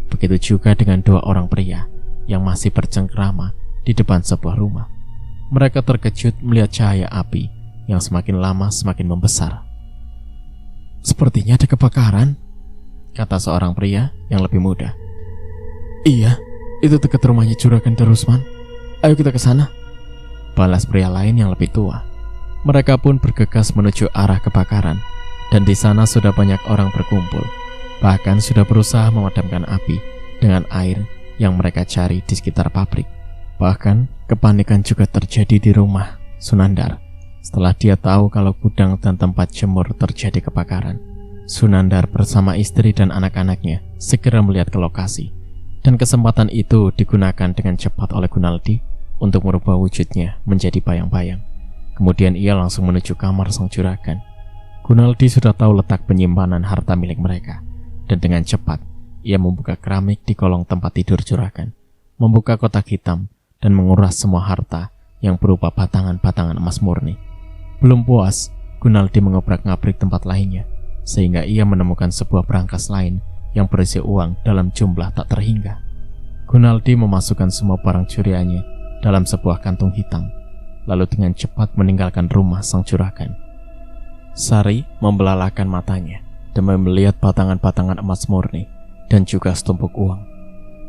Begitu juga dengan 2 orang pria yang masih bercengkrama di depan sebuah rumah. Mereka terkejut melihat cahaya api yang semakin lama semakin membesar. Sepertinya ada kebakaran, kata seorang pria yang lebih muda. Iya, itu dekat rumahnya Juragan Darusman. Ayo kita ke sana, balas pria lain yang lebih tua. Mereka pun bergegas menuju arah kebakaran, dan di sana sudah banyak orang berkumpul. Bahkan sudah berusaha memadamkan api dengan air yang mereka cari di sekitar pabrik. Bahkan kepanikan juga terjadi di rumah Sunandar setelah dia tahu kalau gudang dan tempat jemur terjadi kebakaran. Sunandar bersama istri dan anak-anaknya segera melihat ke lokasi. Dan kesempatan itu digunakan dengan cepat oleh Gunaldi untuk merubah wujudnya menjadi bayang-bayang. Kemudian ia langsung menuju kamar sang juragan. Gunaldi sudah tahu letak penyimpanan harta milik mereka, dan dengan cepat ia membuka keramik di kolong tempat tidur juragan, membuka kotak hitam, dan menguras semua harta yang berupa batangan-batangan emas murni. Belum puas, Gunaldi mengobrak-ngabrik tempat lainnya, sehingga ia menemukan sebuah berangkas lain yang berisi uang dalam jumlah tak terhingga. Gunaldi memasukkan semua barang curiannya dalam sebuah kantung hitam, lalu dengan cepat meninggalkan rumah sang juragan. Sari membelalakan matanya demi melihat batangan-batangan emas murni dan juga setumpuk uang.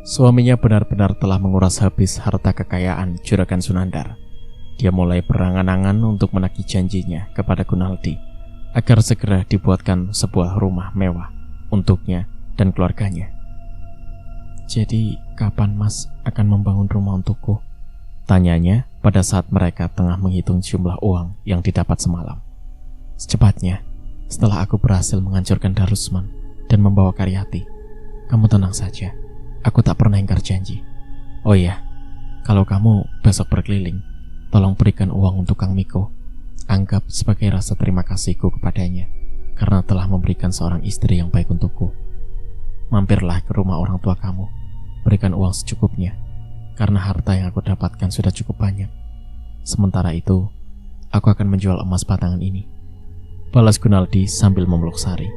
Suaminya benar-benar telah menguras habis harta kekayaan Juragan Sunandar. Dia mulai berangan-angan untuk menagih janjinya kepada Gunaldi agar segera dibuatkan sebuah rumah mewah untuknya dan keluarganya. Jadi, kapan Mas akan membangun rumah untukku? Tanyanya pada saat mereka tengah menghitung jumlah uang yang didapat semalam. Secepatnya, setelah aku berhasil menghancurkan Darusman dan membawa Karyati. Kamu tenang saja, aku tak pernah ingkar janji. Oh iya, kalau kamu besok berkeliling, tolong berikan uang untuk Kang Miko. Anggap sebagai rasa terima kasihku kepadanya karena telah memberikan seorang istri yang baik untukku. Mampirlah ke rumah orang tua kamu, berikan uang secukupnya, karena harta yang aku dapatkan sudah cukup banyak. Sementara itu, aku akan menjual emas batangan ini, balas Gunaldi sambil memeluk Sari.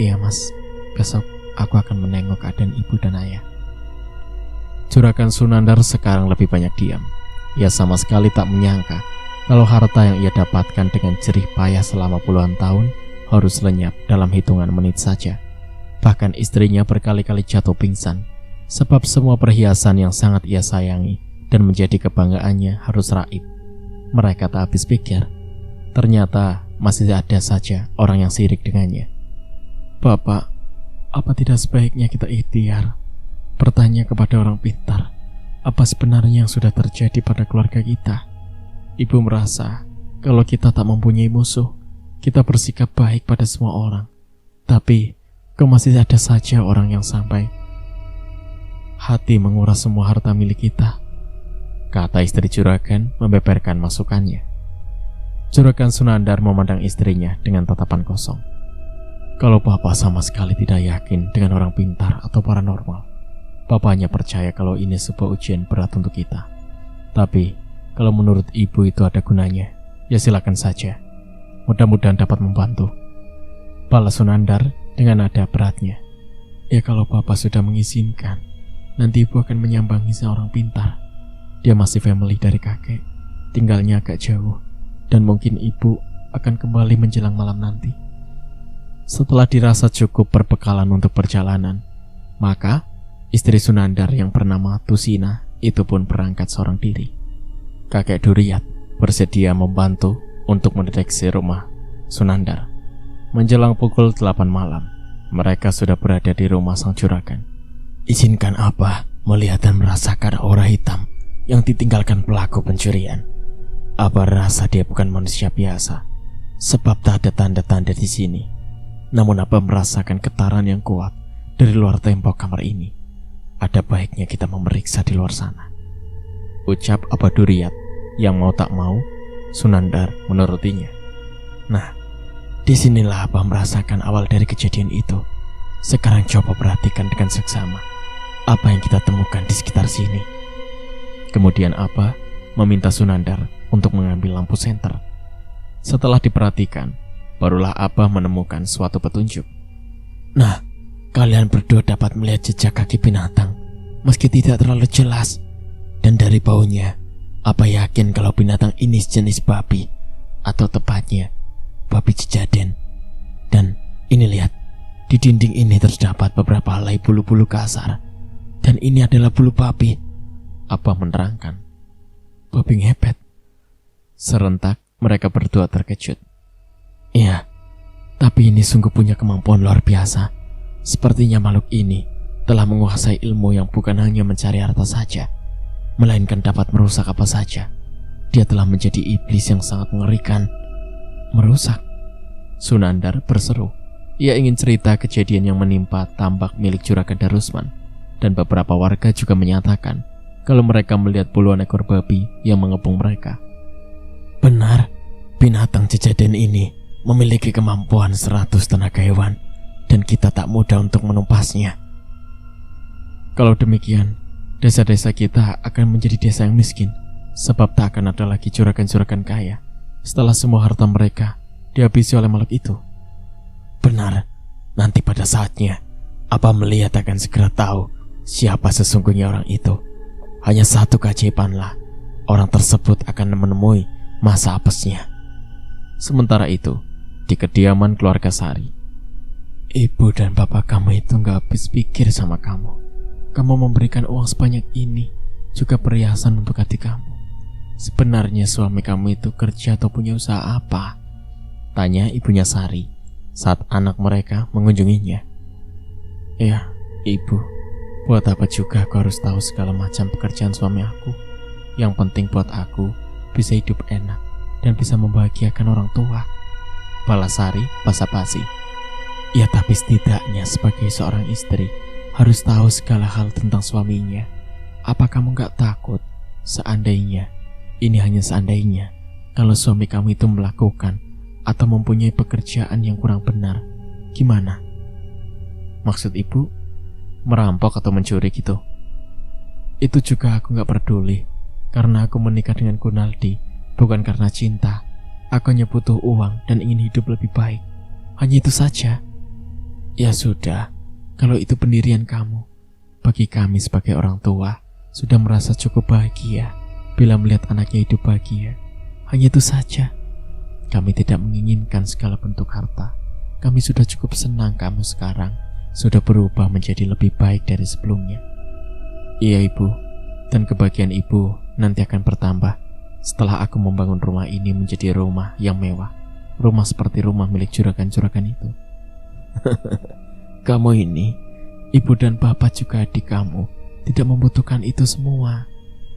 Iya mas, besok aku akan menengok keadaan ibu dan ayah. Juragan Sunandar sekarang lebih banyak diam. Ia sama sekali tak menyangka kalau harta yang ia dapatkan dengan jerih payah selama puluhan tahun harus lenyap dalam hitungan menit saja. Bahkan istrinya berkali-kali jatuh pingsan, sebab semua perhiasan yang sangat ia sayangi dan menjadi kebanggaannya harus raib. Mereka tak habis pikir, ternyata masih ada saja orang yang sirik dengannya. Bapak, apa tidak sebaiknya kita ikhtiar, bertanya kepada orang pintar, apa sebenarnya yang sudah terjadi pada keluarga kita? Ibu merasa kalau kita tak mempunyai musuh, kita bersikap baik pada semua orang. Tapi, kok masih ada saja orang yang sampai hati menguras semua harta milik kita? Kata istri juragan membeberkan masukannya. Juragan Sunandar memandang istrinya dengan tatapan kosong. Kalau Papa sama sekali tidak yakin dengan orang pintar atau paranormal, Papanya percaya kalau ini sebuah ujian berat untuk kita. Tapi, kalau menurut ibu itu ada gunanya, ya silakan saja. Mudah-mudahan dapat membantu. Balas Sunandar dengan nada beratnya. Ya kalau Papa sudah mengizinkan, nanti ibu akan menyambangi seorang pintar. Dia masih family dari kakek, tinggalnya agak jauh, dan mungkin ibu akan kembali menjelang malam nanti. Setelah dirasa cukup berbekalan untuk perjalanan, maka istri Sunandar yang bernama Tusina itu pun berangkat seorang diri. Kakek Duriat bersedia membantu untuk mendeteksi rumah Sunandar. Menjelang pukul 8 malam, mereka sudah berada di rumah sang juragan. Izinkan Abah melihat dan merasakan aura hitam yang ditinggalkan pelaku pencurian. Abah rasa dia bukan manusia biasa, sebab tak ada tanda-tanda di sini. Namun Abah merasakan getaran yang kuat dari luar tembok kamar ini. Ada baiknya kita memeriksa di luar sana, ucap Abah Duriat. Yang mau tak mau, Sunandar menurutinya. Nah, disinilah Abah merasakan awal dari kejadian itu. Sekarang coba perhatikan dengan seksama apa yang kita temukan di sekitar sini. Kemudian Abah meminta Sunandar untuk mengambil lampu senter. Setelah diperhatikan, barulah Abah menemukan suatu petunjuk. Nah, kalian berdua dapat melihat jejak kaki binatang, meski tidak terlalu jelas. Dan dari baunya, Abah yakin kalau binatang ini sejenis babi, atau tepatnya babi Cijaden. Dan ini lihat, di dinding ini terdapat beberapa helai bulu-bulu kasar, dan ini adalah bulu babi. Abah menerangkan. Babi ngepet. Serentak mereka berdua terkejut. Iya, tapi ini sungguh punya kemampuan luar biasa. Sepertinya makhluk ini telah menguasai ilmu yang bukan hanya mencari harta saja, melainkan dapat merusak apa saja. Dia telah menjadi iblis yang sangat mengerikan. Merusak? Sunandar berseru. Ia ingin cerita kejadian yang menimpa tambak milik Juragan Darusman. Dan beberapa warga juga menyatakan kalau mereka melihat puluhan ekor babi yang mengepung mereka. Benar, binatang Cijaden ini memiliki kemampuan 100 tenaga hewan, dan kita tak mudah untuk menumpasnya. Kalau demikian, desa-desa kita akan menjadi desa yang miskin, sebab tak akan ada lagi juragan-juragan kaya setelah semua harta mereka dihabisi oleh makhluk itu. Benar, nanti pada saatnya Abah melihat akan segera tahu siapa sesungguhnya orang itu. Hanya satu keajaibanlah, orang tersebut akan menemui masa apesnya. Sementara itu, di kediaman keluarga Sari, ibu dan bapak kamu itu gak habis pikir sama kamu. Kamu memberikan uang sebanyak ini, juga perhiasan untuk adik kamu. Sebenarnya suami kamu itu kerja atau punya usaha apa? Tanya ibunya Sari saat anak mereka mengunjunginya. Ya, ibu, buat apa juga aku harus tahu segala macam pekerjaan suami aku? Yang penting buat aku bisa hidup enak dan bisa membahagiakan orang tua. Balas Sari basa-basi. Ya tapi setidaknya sebagai seorang istri harus tahu segala hal tentang suaminya. Apa kamu gak takut seandainya Ini hanya seandainya kalau suami kamu itu melakukan atau mempunyai pekerjaan yang kurang benar. Gimana? Maksud ibu merampok atau mencuri gitu? Itu juga aku gak peduli, karena aku menikah dengan Gunaldi bukan karena cinta. Aku hanya butuh uang dan ingin hidup lebih baik. Hanya itu saja. Ya sudah, kalau itu pendirian kamu. Bagi kami sebagai orang tua, sudah merasa cukup bahagia bila melihat anaknya hidup bahagia. Hanya itu saja. Kami tidak menginginkan segala bentuk harta. Kami sudah cukup senang kamu sekarang sudah berubah menjadi lebih baik dari sebelumnya. Iya ibu, dan kebahagiaan ibu nanti akan bertambah setelah aku membangun rumah ini menjadi rumah yang mewah. Rumah seperti rumah milik juragan-juragan itu. Kamu ini, ibu dan bapak juga adik kamu, tidak membutuhkan itu semua.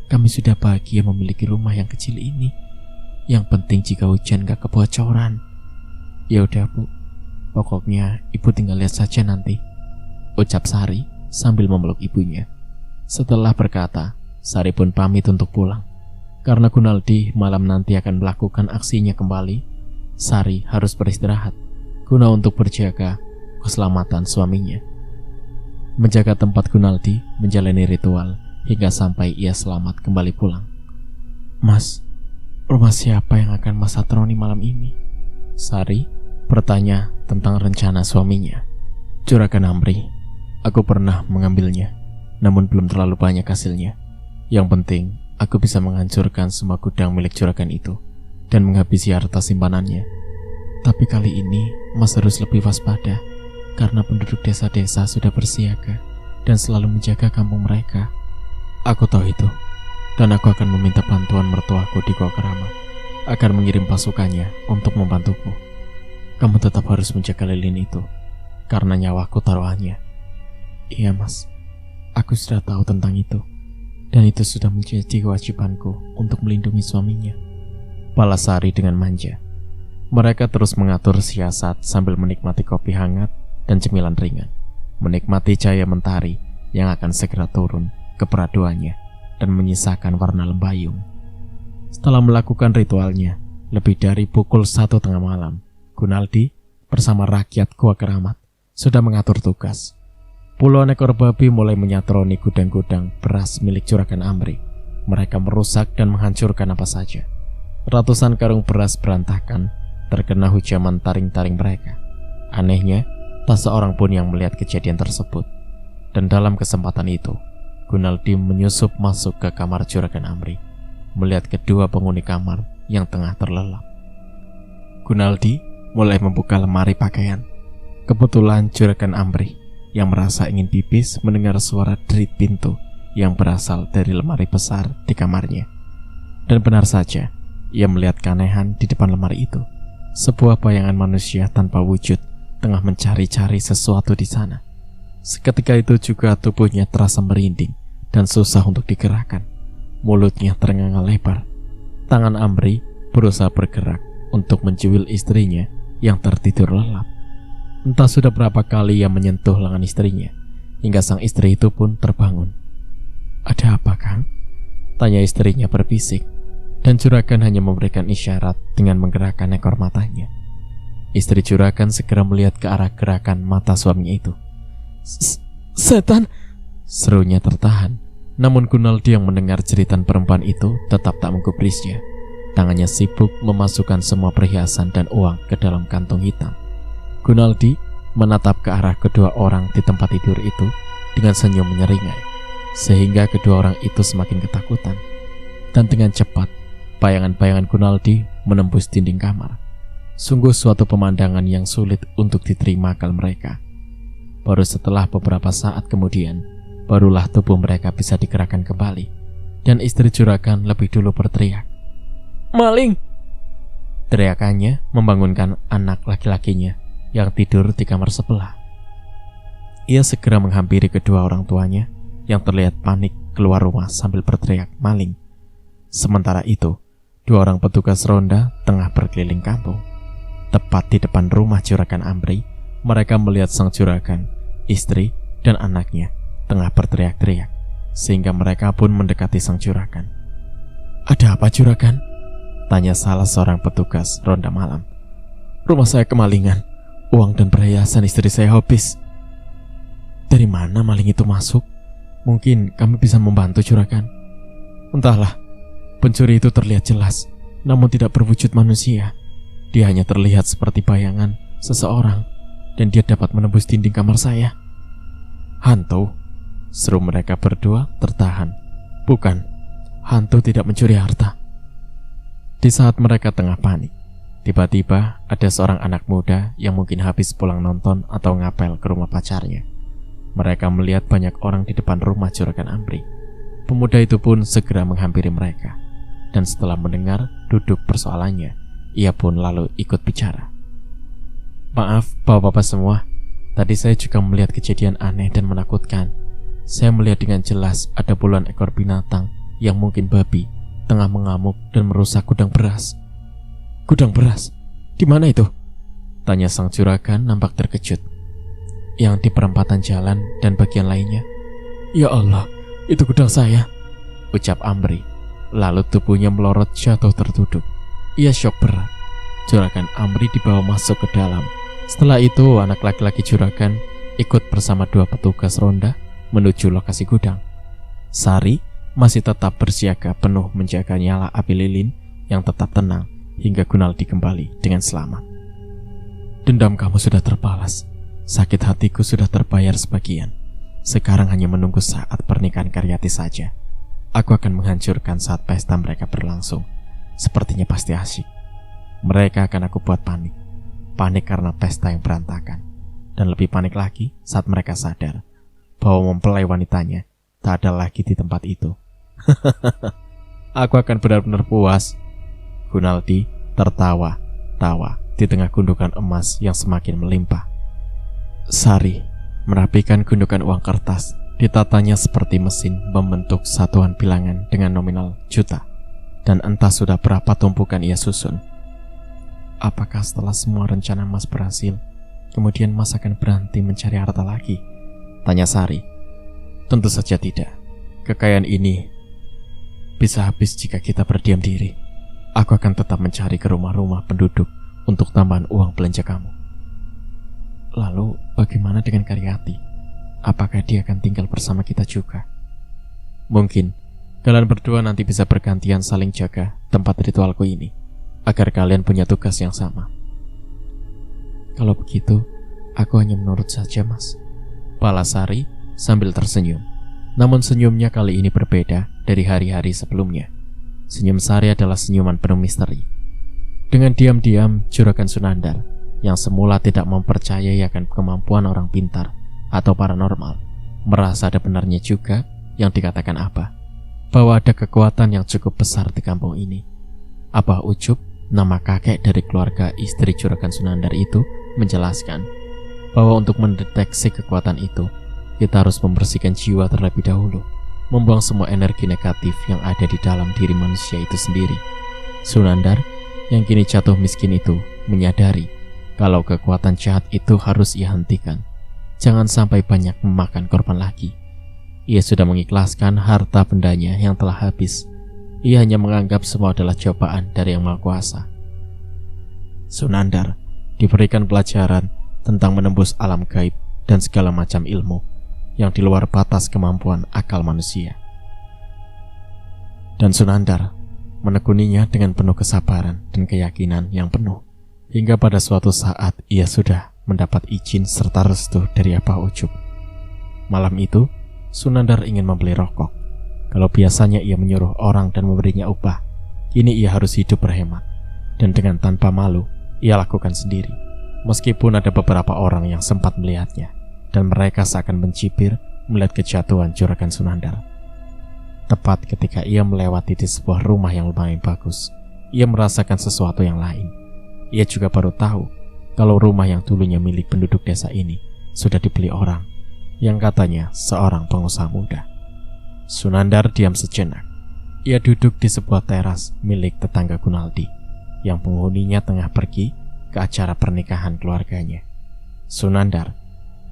Kami sudah bahagia memiliki rumah yang kecil ini. Yang penting jika hujan gak kebocoran. Ya udah bu, pokoknya ibu tinggal lihat saja nanti, ucap Sari sambil memeluk ibunya. Setelah berkata, Sari pun pamit untuk pulang. Karena Gunaldi malam nanti akan melakukan aksinya kembali, Sari harus beristirahat guna untuk berjaga keselamatan suaminya. Menjaga tempat Gunaldi menjalani ritual hingga sampai ia selamat kembali pulang. Mas, rumah siapa yang akan Mas Satroni malam ini? Sari bertanya tentang rencana suaminya. Juragan Amri, aku pernah mengambilnya, namun belum terlalu banyak hasilnya. Yang penting, aku bisa menghancurkan semua gudang milik juragan itu dan menghabisi harta simpanannya. Tapi kali ini, Mas harus lebih waspada, karena penduduk desa-desa sudah bersiaga dan selalu menjaga kampung mereka. Aku tahu itu, dan aku akan meminta bantuan mertuaku di Gua Keramat agar mengirim pasukannya untuk membantuku. Kamu tetap harus menjaga lilin itu, karena nyawaku taruhannya. Iya mas, aku sudah tahu tentang itu, dan itu sudah menjadi kewajibanku untuk melindungi suaminya, balas Sari dengan manja. Mereka terus mengatur siasat sambil menikmati kopi hangat dan cemilan ringan, menikmati cahaya mentari yang akan segera turun ke peraduannya dan menyisakan warna lembayung. Setelah melakukan ritualnya lebih dari pukul 1 tengah malam, Gunaldi bersama rakyat Gua Keramat sudah mengatur tugas. Puluhan ekor babi mulai menyatroni gudang-gudang beras milik Juragan Amri. Mereka merusak dan menghancurkan apa saja. Ratusan karung beras berantakan terkena hujaman taring-taring mereka. Anehnya, tak seorang pun yang melihat kejadian tersebut. Dan dalam kesempatan itu, Gunaldi menyusup masuk ke kamar Juragan Amri, melihat kedua penghuni kamar yang tengah terlelap. Gunaldi mulai membuka lemari pakaian. Kebetulan Juragan Amri yang merasa ingin pipis mendengar suara derit pintu yang berasal dari lemari besar di kamarnya. Dan benar saja, ia melihat keanehan di depan lemari itu. Sebuah bayangan manusia tanpa wujud tengah mencari-cari sesuatu di sana. Seketika itu juga tubuhnya terasa merinding dan susah untuk digerakkan. Mulutnya terenganga lebar. Tangan Amri berusaha bergerak untuk mencuil istrinya yang tertidur lelap. Entah sudah berapa kali ia menyentuh lengan istrinya, hingga sang istri itu pun terbangun. Ada apa, Kang? Tanya istrinya berbisik, dan Juragan hanya memberikan isyarat dengan menggerakkan ekor matanya. Istri Juragan segera melihat ke arah gerakan mata suaminya itu. Setan! Serunya tertahan. Namun Gunaldi yang mendengar jeritan perempuan itu tetap tak menggubrisnya. Tangannya sibuk memasukkan semua perhiasan dan uang ke dalam kantong hitam. Gunaldi menatap ke arah kedua orang di tempat tidur itu dengan senyum menyeringai, sehingga kedua orang itu semakin ketakutan. Dan dengan cepat, bayangan-bayangan Gunaldi menembus dinding kamar. Sungguh suatu pemandangan yang sulit untuk diterima akal mereka. Baru setelah beberapa saat kemudian, barulah tubuh mereka bisa digerakkan kembali, dan istri Juragan lebih dulu berteriak, "Maling!" Teriakannya membangunkan anak laki-lakinya yang tidur di kamar sebelah. Ia segera menghampiri kedua orang tuanya yang terlihat panik keluar rumah sambil berteriak, "Maling!" Sementara itu, dua orang petugas ronda tengah berkeliling kampung. Tepat di depan rumah Juragan Amri, mereka melihat sang juragan, istri, dan anaknya tengah berteriak-teriak, sehingga mereka pun mendekati sang juragan. Ada apa, juragan? Tanya salah seorang petugas ronda malam. Rumah saya kemalingan. Uang dan perhiasan istri saya habis. Dari mana maling itu masuk? Mungkin kami bisa membantu, juragan. Entahlah. Pencuri itu terlihat jelas, namun tidak berwujud manusia. Dia hanya terlihat seperti bayangan seseorang, dan dia dapat menembus dinding kamar saya. Hantu? Seru mereka berdua tertahan. Bukan, hantu tidak mencuri harta. Di saat mereka tengah panik, tiba-tiba ada seorang anak muda yang mungkin habis pulang nonton atau ngapel ke rumah pacarnya. Mereka melihat banyak orang di depan rumah Juragan Amri. Pemuda itu pun segera menghampiri mereka. Dan setelah mendengar duduk persoalannya, ia pun lalu ikut bicara. Maaf, bapak-bapak semua. Tadi saya juga melihat kejadian aneh dan menakutkan. Saya melihat dengan jelas ada puluhan ekor binatang yang mungkin babi tengah mengamuk dan merusak gudang beras. Gudang beras? Di mana itu? Tanya sang juragan nampak terkejut. Yang di perempatan jalan dan bagian lainnya. Ya Allah, itu gudang saya, ucap Amri. Lalu tubuhnya melorot jatuh tertuduk. Ia syok berat. Juragan Amri dibawa masuk ke dalam. Setelah itu anak laki-laki juragan ikut bersama dua petugas ronda menuju lokasi gudang. Sari masih tetap bersiaga penuh menjaga nyala api lilin yang tetap tenang hingga Gunaldi kembali dengan selamat. Dendam kamu sudah terbalas. Sakit hatiku sudah terbayar sebagian. Sekarang hanya menunggu saat pernikahan Karyati saja. Aku akan menghancurkan saat pesta mereka berlangsung. Sepertinya pasti asyik. Mereka akan aku buat panik. Panik karena pesta yang berantakan. Dan lebih panik lagi saat mereka sadar bahwa mempelai wanitanya tak ada lagi di tempat itu. Aku akan benar-benar puas. Gunaldi tertawa-tawa di tengah gundukan emas yang semakin melimpah. Sari merapikan gundukan uang kertas. Ditatanya seperti mesin membentuk satuan bilangan dengan nominal juta. Dan entah sudah berapa tumpukan ia susun. Apakah setelah semua rencana Mas berhasil, kemudian Mas akan berhenti mencari harta lagi? Tanya Sari. Tentu saja tidak. Kekayaan ini bisa habis jika kita berdiam diri. Aku akan tetap mencari ke rumah-rumah penduduk untuk tambahan uang belanja kamu. Lalu bagaimana dengan Karyati? Apakah dia akan tinggal bersama kita juga? Mungkin kalian berdua nanti bisa bergantian saling jaga tempat ritualku ini, agar kalian punya tugas yang sama. Kalau begitu, aku hanya menurut saja, Mas. Balas Sari sambil tersenyum. Namun senyumnya kali ini berbeda dari hari-hari sebelumnya. Senyum Sari adalah senyuman penuh misteri. Dengan diam-diam, Juragan Sunandar yang semula tidak mempercayai akan kemampuan orang pintar atau paranormal, merasa ada benarnya juga yang dikatakan Abah, bahwa ada kekuatan yang cukup besar di kampung ini. Abah Ucup, nama kakek dari keluarga istri Juragan Sunandar itu, menjelaskan bahwa untuk mendeteksi kekuatan itu, kita harus membersihkan jiwa terlebih dahulu, membuang semua energi negatif yang ada di dalam diri manusia itu sendiri. Sunandar, yang kini jatuh miskin itu, menyadari kalau kekuatan jahat itu harus ia hentikan. Jangan sampai banyak memakan korban lagi. Ia sudah mengikhlaskan harta bendanya yang telah habis. Ia hanya menganggap semua adalah cobaan dari Yang Maha Kuasa. Sunandar diberikan pelajaran tentang menembus alam gaib dan segala macam ilmu yang di luar batas kemampuan akal manusia. Dan Sunandar menekuninya dengan penuh kesabaran dan keyakinan yang penuh, hingga pada suatu saat ia sudah mendapat izin serta restu dari Abah Ucup. Malam itu, Sunandar ingin membeli rokok. Kalau biasanya ia menyuruh orang dan memberinya upah, kini ia harus hidup berhemat. Dan dengan tanpa malu, ia lakukan sendiri. Meskipun ada beberapa orang yang sempat melihatnya, dan mereka seakan mencibir melihat kejatuhan Juragan Sunandar. Tepat ketika ia melewati di sebuah rumah yang lumayan bagus, ia merasakan sesuatu yang lain. Ia juga baru tahu kalau rumah yang dulunya milik penduduk desa ini sudah dibeli orang yang katanya seorang pengusaha muda. Sunandar diam sejenak. Ia duduk di sebuah teras milik tetangga Gunaldi yang penghuninya tengah pergi ke acara pernikahan keluarganya. Sunandar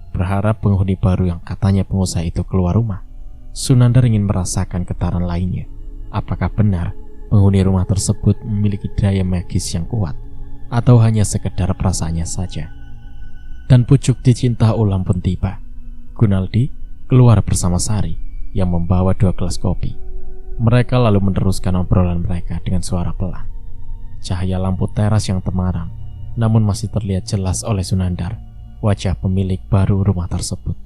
berharap penghuni baru yang katanya pengusaha itu keluar rumah. Sunandar ingin merasakan getaran lainnya. Apakah benar penghuni rumah tersebut memiliki daya magis yang kuat, atau hanya sekedar perasaannya saja. Dan pucuk dicinta ulam pun tiba. Gunaldi keluar bersama Sari yang membawa 2 gelas kopi. Mereka lalu meneruskan obrolan mereka dengan suara pelan. Cahaya lampu teras yang temaram, namun masih terlihat jelas oleh Sunandar, wajah pemilik baru rumah tersebut.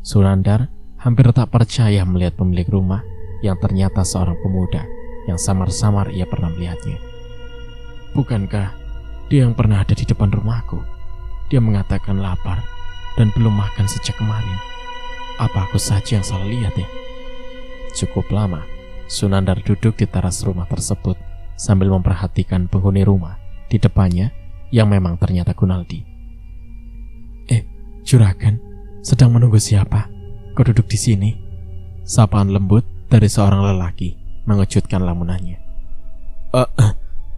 Sunandar hampir tak percaya melihat pemilik rumah yang ternyata seorang pemuda yang samar-samar ia pernah melihatnya. Bukankah dia yang pernah ada di depan rumahku? Dia mengatakan lapar dan belum makan sejak kemarin. Apa aku saja yang salah lihat ya? Cukup lama, Sunandar duduk di teras rumah tersebut sambil memperhatikan penghuni rumah di depannya yang memang ternyata Gunaldi. Juragan, sedang menunggu siapa? Kau duduk di sini? Sapaan lembut dari seorang lelaki mengejutkan lamunannya.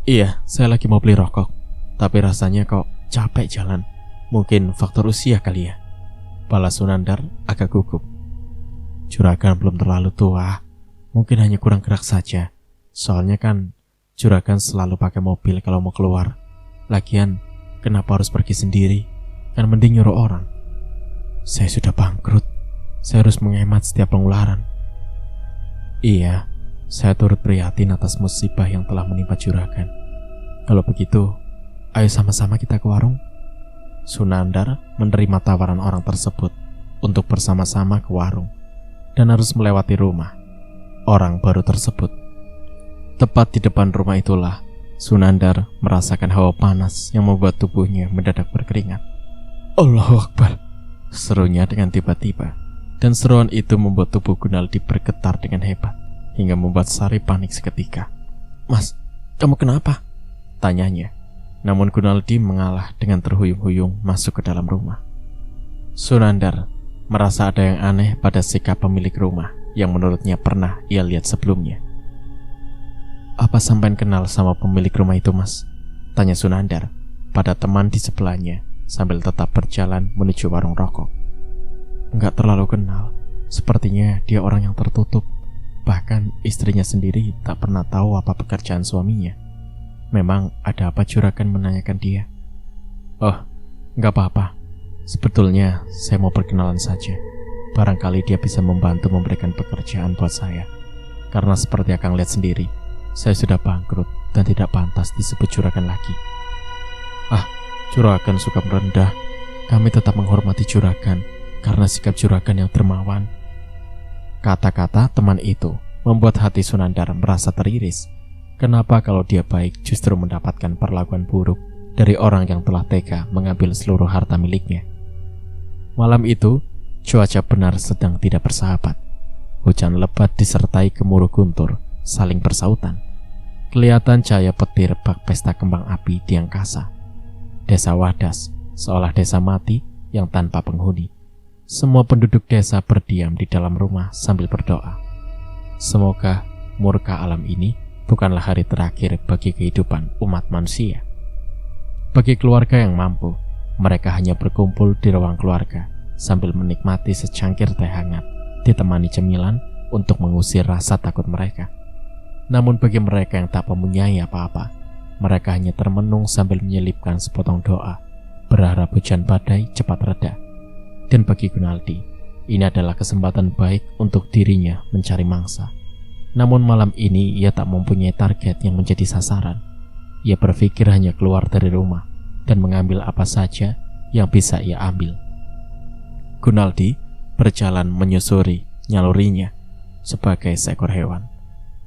Iya, saya lagi mau beli rokok, tapi rasanya kok capek jalan. Mungkin faktor usia kali ya, balas Sunandar agak gugup. Juragan belum terlalu tua, mungkin hanya kurang gerak saja. Soalnya kan juragan selalu pakai mobil kalau mau keluar. Lagian, kenapa harus pergi sendiri? Kan mending nyuruh orang. Saya sudah bangkrut, saya harus menghemat setiap pengeluaran. Iya, saya turut prihatin atas musibah yang telah menimpa juragan. Kalau begitu, ayo sama-sama kita ke warung. Sunandar menerima tawaran orang tersebut untuk bersama-sama ke warung dan harus melewati rumah orang baru tersebut. Tepat di depan rumah itulah Sunandar merasakan hawa panas yang membuat tubuhnya mendadak berkeringat. Allahu Akbar, serunya dengan tiba-tiba, dan seruan itu membuat tubuh Gunaldi bergetar dengan hebat hingga membuat Sari panik seketika. Mas, kamu kenapa? Tanyanya. Namun Gunaldi mengalah dengan terhuyung-huyung masuk ke dalam rumah. Sunandar merasa ada yang aneh pada sikap pemilik rumah yang menurutnya pernah ia lihat sebelumnya. Apa sampean kenal sama pemilik rumah itu, Mas? Tanya Sunandar pada teman di sebelahnya sambil tetap berjalan menuju warung rokok. Enggak terlalu kenal, sepertinya dia orang yang tertutup. Bahkan istrinya sendiri tak pernah tahu apa pekerjaan suaminya. Memang ada apa juragan menanyakan dia? Oh, enggak apa-apa. Sebetulnya saya mau perkenalan saja. Barangkali dia bisa membantu memberikan pekerjaan buat saya. Karena seperti akan lihat sendiri, saya sudah bangkrut dan tidak pantas disebut juragan lagi. Juragan suka merendah. Kami tetap menghormati juragan karena sikap juragan yang dermawan. Kata-kata teman itu membuat hati Sunandar merasa teriris. Kenapa kalau dia baik justru mendapatkan perlakuan buruk dari orang yang telah tega mengambil seluruh harta miliknya? Malam itu, cuaca benar sedang tidak bersahabat. Hujan lebat disertai gemuruh guntur saling bersautan. Kelihatan cahaya petir bak pesta kembang api di angkasa. Desa Wadas seolah desa mati yang tanpa penghuni. Semua penduduk desa berdiam di dalam rumah sambil berdoa. Semoga murka alam ini bukanlah hari terakhir bagi kehidupan umat manusia. Bagi keluarga yang mampu, mereka hanya berkumpul di ruang keluarga sambil menikmati secangkir teh hangat, ditemani cemilan untuk mengusir rasa takut mereka. Namun bagi mereka yang tak mempunyai apa-apa, mereka hanya termenung sambil menyelipkan sepotong doa, berharap hujan badai cepat reda. Dan bagi Gunaldi, ini adalah kesempatan baik untuk dirinya mencari mangsa. Namun malam ini ia tak mempunyai target yang menjadi sasaran. Ia berpikir hanya keluar dari rumah dan mengambil apa saja yang bisa ia ambil. Gunaldi berjalan menyusuri nalurinya sebagai seekor hewan.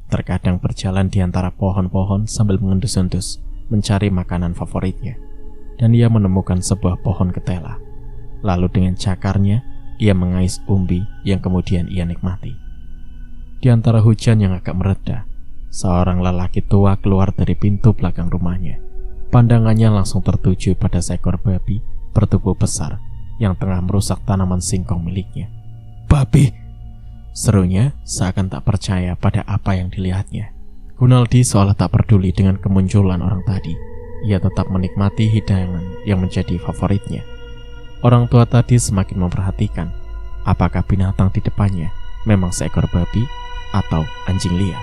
Terkadang berjalan di antara pohon-pohon sambil mengendus-endus mencari makanan favoritnya. Dan ia menemukan sebuah pohon ketela. Lalu dengan cakarnya ia mengais umbi yang kemudian ia nikmati. Di antara hujan yang agak mereda, seorang lelaki tua keluar dari pintu belakang rumahnya. Pandangannya langsung tertuju pada seekor babi bertubuh besar yang tengah merusak tanaman singkong miliknya. Babi! Serunya seakan tak percaya pada apa yang dilihatnya. Gunaldi seolah tak peduli dengan kemunculan orang tadi. Ia tetap menikmati hidangan yang menjadi favoritnya. Orang tua tadi semakin memperhatikan apakah binatang di depannya memang seekor babi atau anjing liar.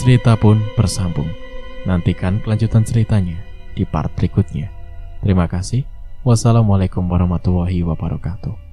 cerita pun bersambung. Nantikan kelanjutan ceritanya di part berikutnya. Terima kasih. Wassalamualaikum warahmatullahi wabarakatuh.